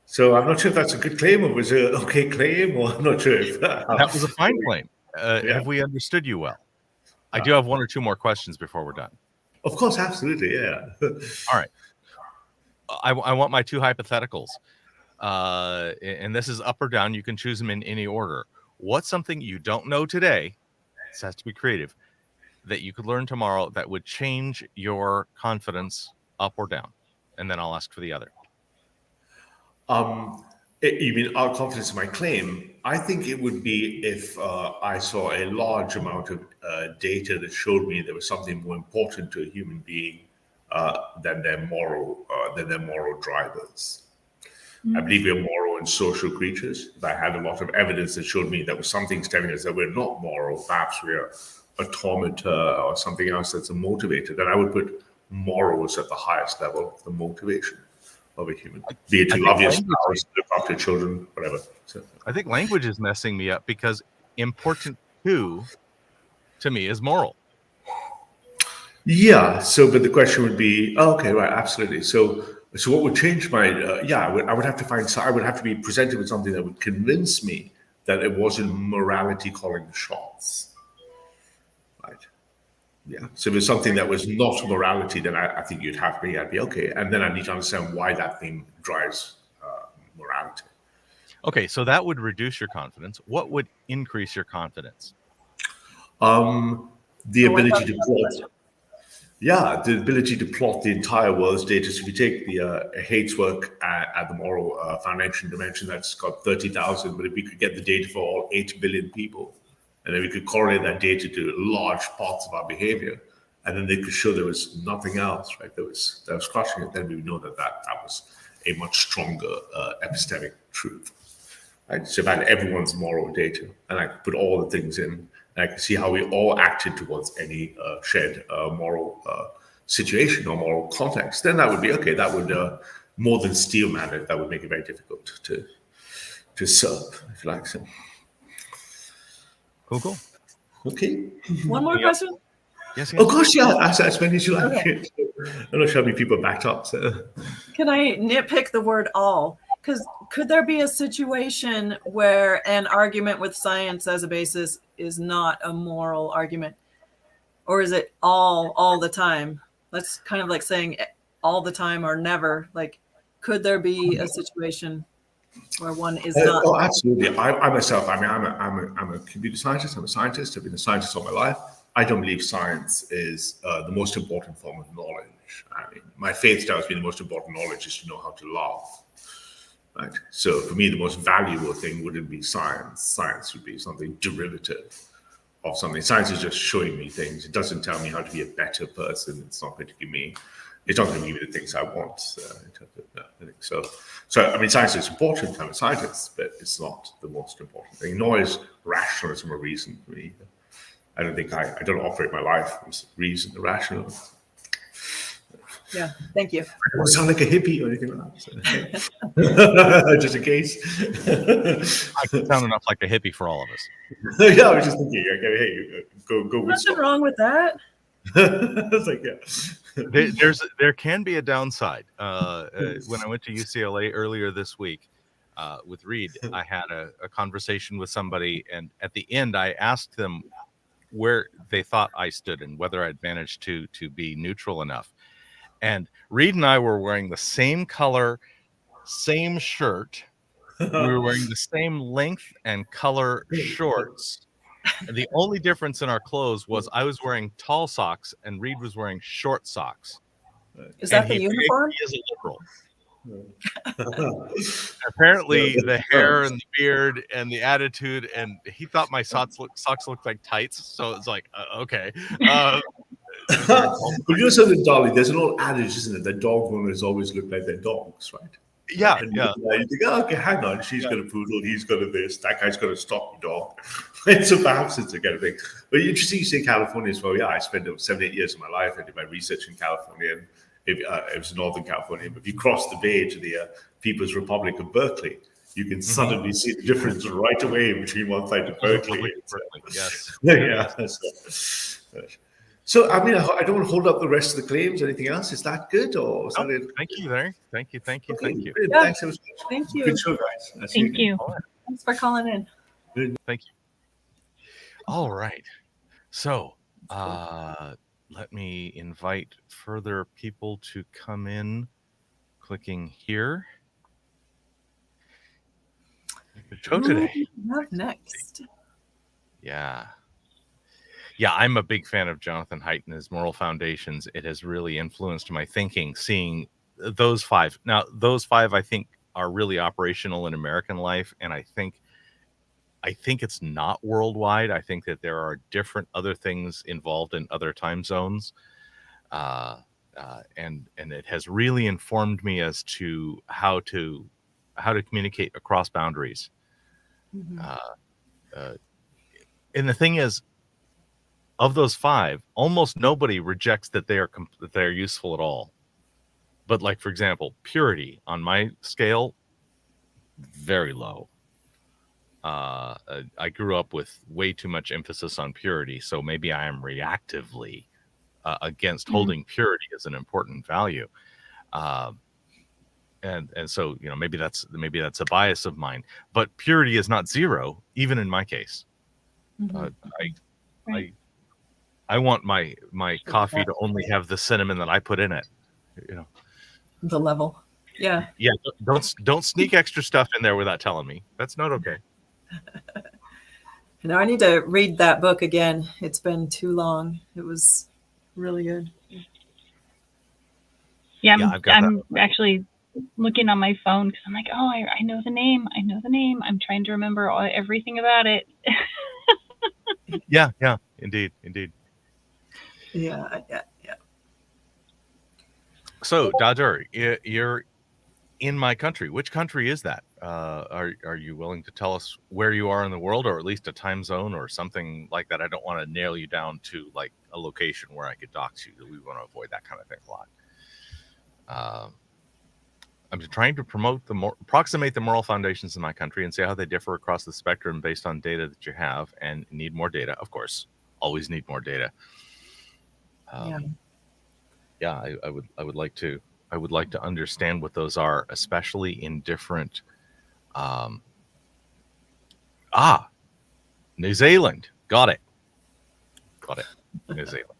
So I'm not sure if that's a good claim or was it an okay claim, or I'm not sure if that was a fine claim. Have we understood you well? I do have one or two more questions before we're done. Of course, absolutely, yeah. All right. I want my two hypotheticals. And this is up or down. You can choose them in any order. What's something you don't know today, this has to be creative, that you could learn tomorrow that would change your confidence up or down? And then I'll ask for the other. You mean our confidence in my claim? I think it would be if I saw a large amount of data that showed me there was something more important to a human being than their moral drivers. I believe we're moral and social creatures. If I had a lot of evidence that showed me that was something telling us that we're not moral, perhaps we're automata or something else that's a motivator, then I would put morals at the highest level of the motivation of a human, be it to love your spouse, look after children, whatever. So, I think language is messing me up because important to me is moral. Yeah. So, but the question would be, okay, right, absolutely. So what would change my? I would have to find. I would have to be presented with something that would convince me that it wasn't morality calling the shots. Right. Yeah. So if it's something that was not morality, then I think I'd be okay. And then I need to understand why that thing drives morality. Okay, so that would reduce your confidence. What would increase your confidence? The ability to plot. Yeah, the ability to plot the entire world's data. So if you take the Haig's work at the Moral Foundation Dimension, that's got 30,000, but if we could get the data for all 8 billion people, and then we could correlate that data to large parts of our behavior, and then they could show there was nothing else, right? That was crushing it. Then we would know that was a much stronger epistemic truth, right? So if I had everyone's moral data, and I could put all the things in, and I could see how we all acted towards any shared moral situation or moral context, then that would be okay. That would more than steelman it. That would make it very difficult to serve, if you like. So. Cool. Okay. One more question? Yes. Of course, yeah. As many as you like. Okay. I'm not sure how many people backed up. So. Can I nitpick the word all? Because could there be a situation where an argument with science as a basis is not a moral argument? Or is it all the time? That's kind of like saying all the time or never. Like, could there be a situation where one is not? Oh, absolutely. I myself, I mean, I'm a computer scientist. I'm a scientist. I've been a scientist all my life. I don't believe science is the most important form of knowledge. I mean, my faith tells me the most important knowledge is to know how to love. Right. So for me, the most valuable thing wouldn't be science. Science would be something derivative of something. Science is just showing me things. It doesn't tell me how to be a better person. It's not going to give me. It's not going to give me the things I want. I think so. So I mean, science is important. I'm a scientist, but it's not the most important thing. Nor is rationalism a reason for me. I don't think I don't operate my life with reason, rational. Yeah, thank you. I don't sound like a hippie or anything like that. So. Just in case. I can sound enough like a hippie for all of us. Yeah, I was just thinking, okay, hey, go with Nothing stuff. wrong with that. It's like, yeah. There can be a downside. When I went to UCLA earlier this week with Reed, I had a conversation with somebody, and at the end, I asked them where they thought I stood and whether I'd managed to be neutral enough. And Reed and I were wearing the same color, same shirt. We were wearing the same length and color shorts. And the only difference in our clothes was I was wearing tall socks and Reed was wearing short socks. Is that the uniform? He is a liberal. Apparently, the hair and the beard and the attitude, and he thought my socks looked like tights. So it's like, okay. But you know something, Dali, there's an old adage, isn't it? That dog owners always look like their dogs, right? Yeah, and yeah. You think, oh, okay, hang on, she's got a poodle, he's got a this, that guy's got a stocky dog. And so perhaps it's a kind of thing. But interesting you say California as well. Yeah, I spent 7-8 years of my life. I did my research in California, and it was Northern California. But if you cross the bay to the People's Republic of Berkeley, you can suddenly see the difference right away between one side of Berkeley. Yes. Yeah. So, I mean, I don't want to hold up the rest of the claims. Anything else? Is that good? Or is that it? Thank you, Larry. Thank you. Okay, Yeah. Thanks so much. Thank you. Good show, guys. Thank you. Thanks for calling in. Thank you. All right. So, let me invite further people to come in, clicking here. Good show today. Up next. Yeah, I'm a big fan of Jonathan Haidt and his moral foundations. It has really influenced my thinking, seeing those 5. Now, those 5, I think, are really operational in American life, and I think it's not worldwide. I think that there are different other things involved in other time zones, and it has really informed me as to how to communicate across boundaries. Mm-hmm. And the thing is, of those 5, almost nobody rejects that they are useful at all. But like, for example, purity on my scale, very low. I grew up with way too much emphasis on purity, so maybe I am reactively against holding purity as an important value. And so, you know, maybe that's a bias of mine. But purity is not 0, even in my case. I want my coffee to only have the cinnamon that I put in it. You know, The level. Yeah. Yeah. Don't sneak extra stuff in there without telling me. That's not okay. Now I need to read that book again. It's been too long. It was really good. Yeah, Yeah, I've got I'm actually looking on my phone because I'm like, oh, I know the name. I'm trying to remember everything about it. Yeah. Indeed. Yeah. So, Dadur, you're in my country. Which country is that? Are you willing to tell us where you are in the world, or at least a time zone or something like that? I don't want to nail you down to like a location where I could dox you. We want to avoid that kind of thing a lot. I'm trying to approximate the moral foundations in my country and see how they differ across the spectrum based on data that you have, and need more data, of course. Always need more data. Yeah, I would like to understand what those are, especially in different. New Zealand. Got it. New Zealand.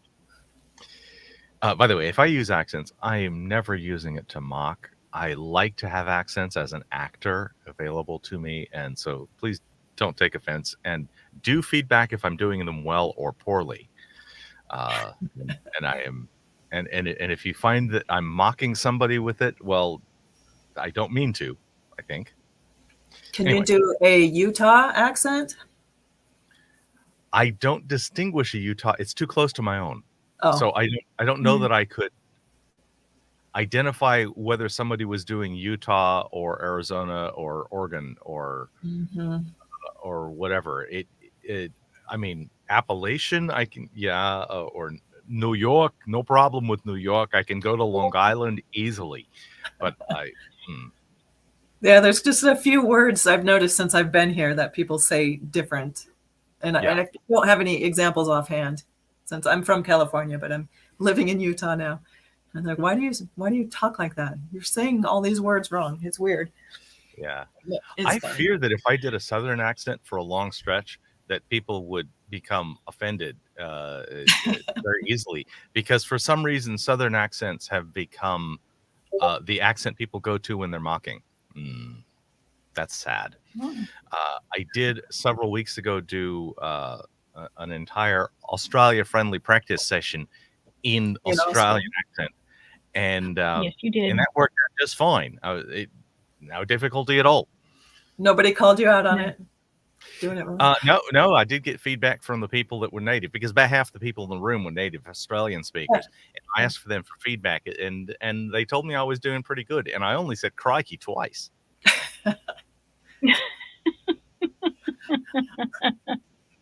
By the way, if I use accents, I am never using it to mock. I like to have accents as an actor available to me, and so please don't take offense and do feedback if I'm doing them well or poorly. And I am, and if you find that I'm mocking somebody with it, well, I don't mean to, I think. Can Anyway. you do a Utah accent? I don't distinguish a Utah. It's too close to my own. Oh. So I don't know that I could identify whether somebody was doing Utah or Arizona or Oregon or or whatever. I mean, Appalachian, I can, or New York, no problem with New York. I can go to Long Island easily, but Yeah, there's just a few words I've noticed since I've been here that people say different. And I don't have any examples offhand since I'm from California, but I'm living in Utah now. And they're like, why do you talk like that? You're saying all these words wrong. It's weird. Yeah. It's I funny. fear that if I did a Southern accent for a long stretch, that people would become offended very easily, because for some reason, Southern accents have become the accent people go to when they're mocking. That's sad. I did several weeks ago do an entire Australia-friendly practice session in Australian accent. And yes, you did. And that worked out just fine. No difficulty at all. Nobody called you out on it? Doing it wrong? No, I did get feedback from the people that were native, because about half the people in the room were native Australian speakers. And I asked for them for feedback, and they told me I was doing pretty good. And I only said crikey twice.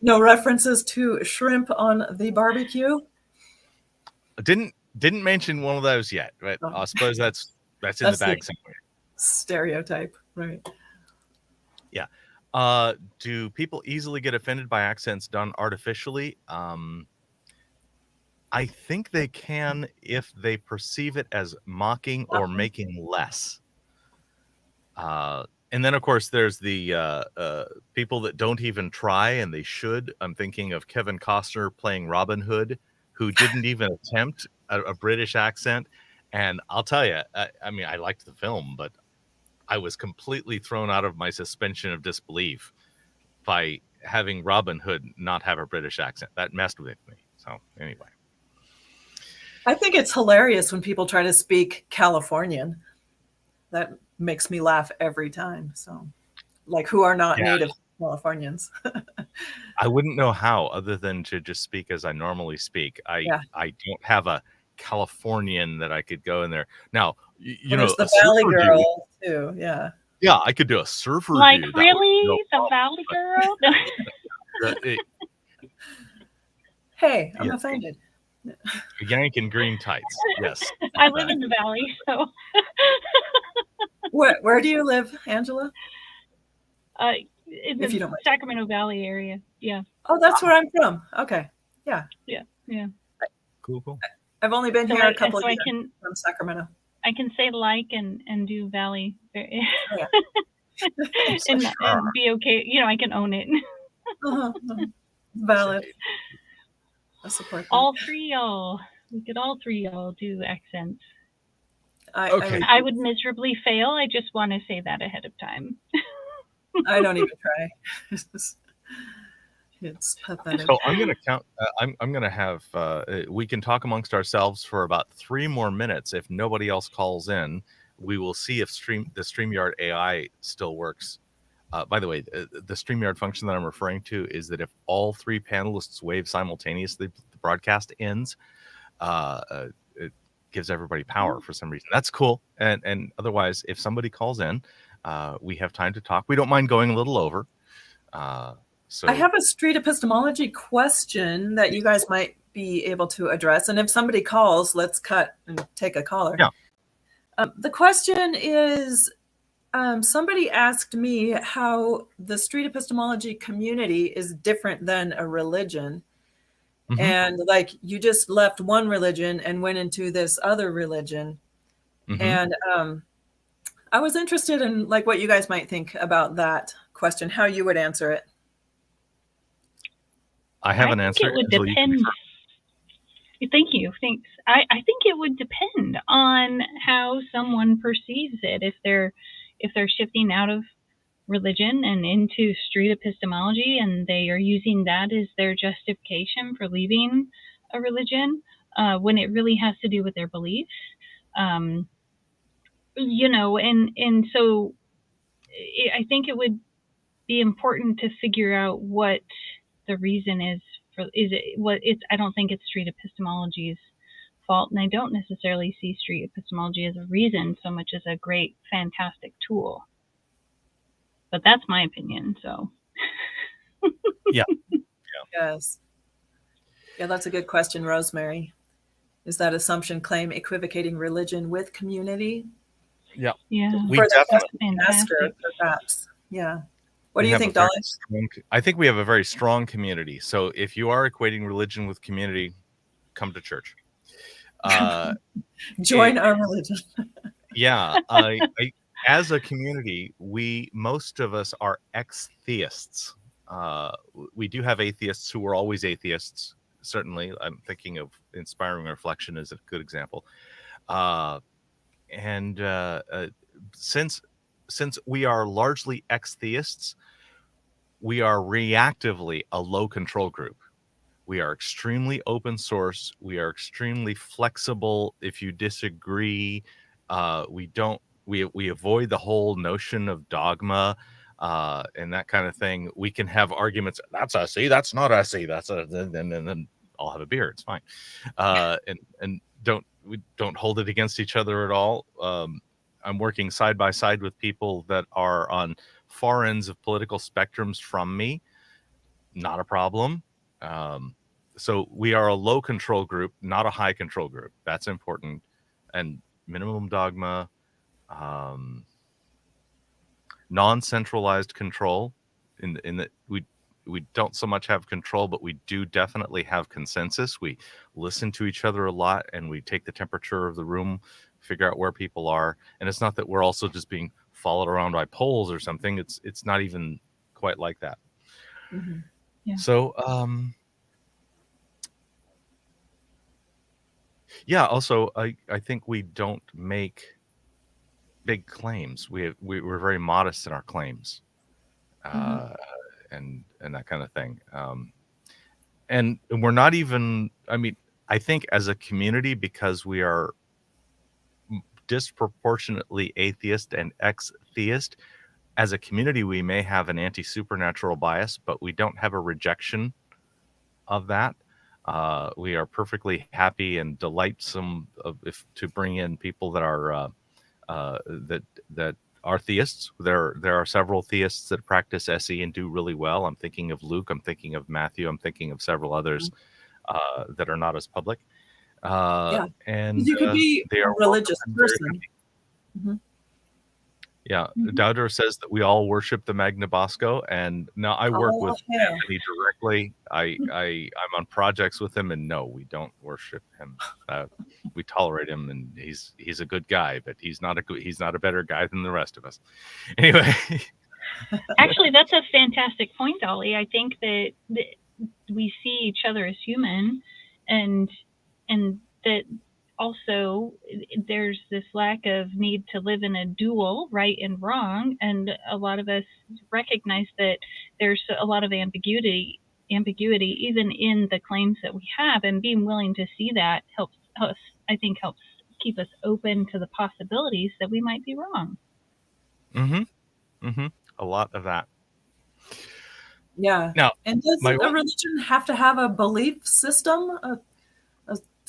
No references to shrimp on the barbecue? Didn't mention one of those yet, but I suppose that's in the bag somewhere. Stereotype, right? Yeah. Do people easily get offended by accents done artificially? I think they can if they perceive it as mocking or making less. And then, of course, there's the people that don't even try, and they should. I'm thinking of Kevin Costner playing Robin Hood, who didn't even attempt a British accent. And I'll tell you, I mean, I liked the film, but I was completely thrown out of my suspension of disbelief by having Robin Hood not have a British accent. That messed with me. So anyway. I think it's hilarious when people try to speak Californian. That makes me laugh every time. So, like, who are not native Californians. I wouldn't know how, other than to just speak as I normally speak. I don't have a Californian that I could go in there. Now, you know, the Valley Girl too. Yeah. Yeah, I could do a surfer. Like, dude. really? The Valley Girl? Hey, I'm offended. Yank in green tights. Yes. I live in the Valley, so. Where do you live, Angela? In the Sacramento Valley area. Yeah. Oh, that's where I'm from. Okay. Yeah. Yeah. Cool. I've only been here a couple of years from Sacramento. I can say and do Valley. And be okay. You know, I can own it. Valid. I support that. All three y'all. We could all three y'all do accents. Okay. I would miserably fail. I just want to say that ahead of time. I don't even try. It's pathetic. So I'm going to count. I'm going to have. We can talk amongst ourselves for about 3 more minutes. If nobody else calls in, we will see if the StreamYard AI still works. By the way, the StreamYard function that I'm referring to is that if all 3 panelists wave simultaneously, the broadcast ends. It gives everybody power for some reason. That's cool. And otherwise, if somebody calls in, we have time to talk. We don't mind going a little over. So I have a street epistemology question that you guys might be able to address. And if somebody calls, let's cut and take a caller. Yeah. The question is, somebody asked me how the street epistemology community is different than a religion. Mm-hmm. And like, you just left one religion and went into this other religion. Mm-hmm. And I was interested in like what you guys might think about that question, how you would answer it. I have an answer. It would depend. Thank you. Thanks. I think it would depend on how someone perceives it. If they're shifting out of religion and into street epistemology, and they are using that as their justification for leaving a religion, when it really has to do with their beliefs, and so I think it would be important to figure out what the reason is for. I don't think it's street epistemology's fault, and I don't necessarily see street epistemology as a reason so much as a great, fantastic tool. But that's my opinion. So. Yeah. Yes. Yeah, that's a good question, Rosemary. Is that assumption claim equivocating religion with community? Yeah. We For the definitely master, perhaps. Yeah. What do you think, Dali? I think we have a very strong community. So if you are equating religion with community, come to church. Join our religion. Yeah. As a community, most of us are ex-theists. We do have atheists who were always atheists. Certainly, I'm thinking of Inspiring Reflection as a good example. Since we are largely ex-theists, we are reactively a low control group. We are extremely open source. We are extremely flexible. If you disagree, we avoid the whole notion of dogma and that kind of thing. We can have arguments. That's a C. That's not a C. That's a. And then I'll have a beer. It's fine. And we don't hold it against each other at all. I'm working side by side with people that are on far ends of political spectrums from me. Not a problem. So we are a low control group, not a high control group. That's important. And minimum dogma, non-centralized control. In that we don't so much have control, but we do definitely have consensus. We listen to each other a lot, and we take the temperature of the room, figure out where people are. And it's not that we're also just being followed around by polls or something. It's not even quite like that. Mm-hmm. Yeah. So yeah, also I think we don't make big claims. We're very modest in our claims. And that kind of thing. And we're not even, I think as a community, because we are disproportionately atheist and ex-theist, as a community, we may have an anti-supernatural bias, but we don't have a rejection of that. We are perfectly happy and delightsome to bring in people that are that are theists. There are several theists that practice SE and do really well. I'm thinking of Luke. I'm thinking of Matthew. I'm thinking of several others that are not as public. And you could be they a are religious person. Mm-hmm. Yeah, Dowder says that we all worship the Magna Bosco, and now I work with Anthony directly. I'm on projects with him, and no, we don't worship him. We tolerate him, and he's a good guy, but he's not a better guy than the rest of us. Anyway, actually, that's a fantastic point, Dali. I think that we see each other as human, and that. Also, there's this lack of need to live in a dual, right and wrong, and a lot of us recognize that there's a lot of ambiguity even in the claims that we have, and being willing to see that helps keep us open to the possibilities that we might be wrong. A lot of that. Yeah. Now, and does a religion have to have a belief system? A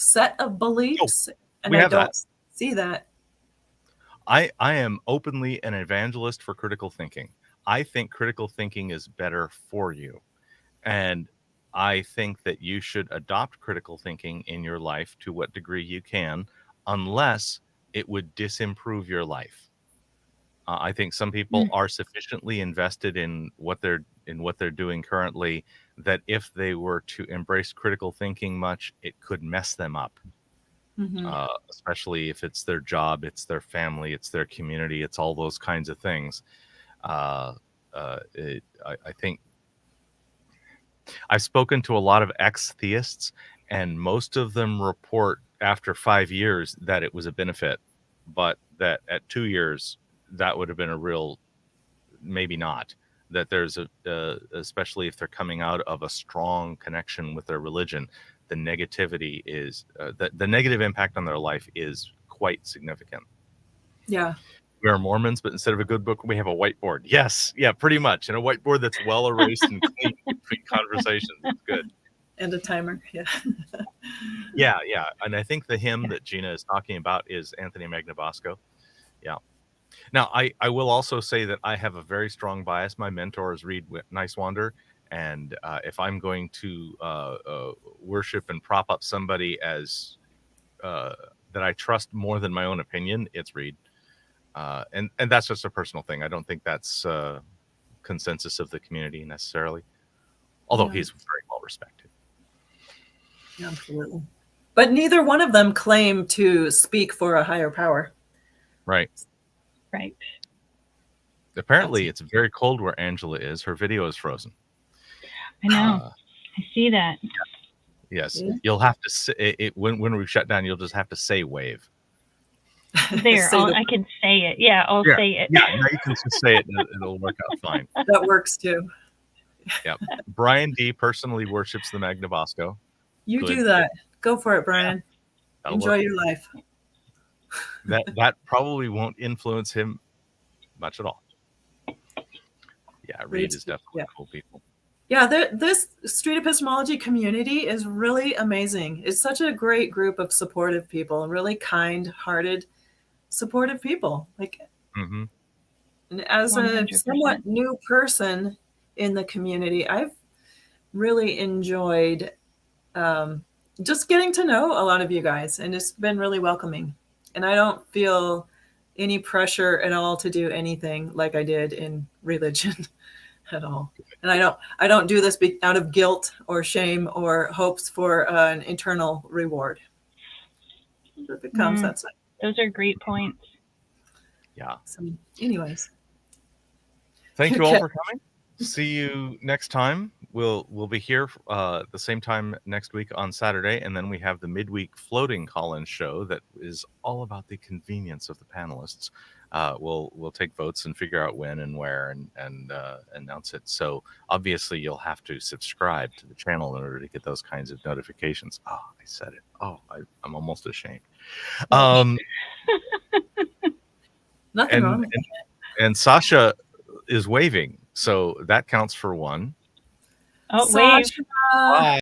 set of beliefs? And I don't see that. I am openly an evangelist for critical thinking. I think critical thinking is better for you. And I think that you should adopt critical thinking in your life to what degree you can, unless it would disimprove your life. I think some people are sufficiently invested in what they're doing currently that if they were to embrace critical thinking much, it could mess them up. Especially if it's their job, it's their family, it's their community, it's all those kinds of things. I think I've spoken to a lot of ex-theists, and most of them report after 5 years that it was a benefit, but that at 2 years that would have been a real maybe not. That there's especially if they're coming out of a strong connection with their religion, the negativity is the negative impact on their life is quite significant. Yeah. We are Mormons, but instead of a good book, we have a whiteboard. Yes, yeah, pretty much, and a whiteboard that's well erased and clean between conversations. It's good. And a timer. Yeah. Yeah, and I think the hymn that Gina is talking about is Anthony Magnabosco. Yeah. Now, I will also say that I have a very strong bias. My mentor is Reed Nicewander, and if I'm going to worship and prop up somebody as that I trust more than my own opinion, it's Reed. And that's just a personal thing. I don't think that's consensus of the community necessarily, although he's very well respected. Yeah, absolutely. But neither one of them claim to speak for a higher power. Right. Right. Apparently, it's very cold where Angela is. Her video is frozen. I know. I see that. Yes. Yeah. You'll have to say it when we shut down. You'll just have to say wave. There, I can say it. Yeah, I'll say it. Yeah, now you can just say it and it'll work out fine. That works too. Yeah. Brian D. personally worships the Magnabosco. You do that. Go for it, Brian. Yeah, enjoy your life. That probably won't influence him much at all. Yeah, Reed is definitely cool people. Yeah, this street epistemology community is really amazing. It's such a great group of supportive people, really kind-hearted, supportive people. Like, and as 100%. A somewhat new person in the community, I've really enjoyed just getting to know a lot of you guys, and it's been really welcoming. And I don't feel any pressure at all to do anything like I did in religion at all. And I don't do this out of guilt or shame or hopes for an eternal reward. If it comes, that's it. Those are great points. Yeah. So, anyways. Thank you all for coming. See you next time. We'll be here the same time next week on Saturday, and then we have the midweek floating call-in show that is all about the convenience of the panelists. We'll take votes and figure out when and where and announce it. So obviously you'll have to subscribe to the channel in order to get those kinds of notifications. Oh, I said it. Oh, I'm almost ashamed. Nothing wrong. And Sasha is waving, so that counts for one. Oh, wave. Bye.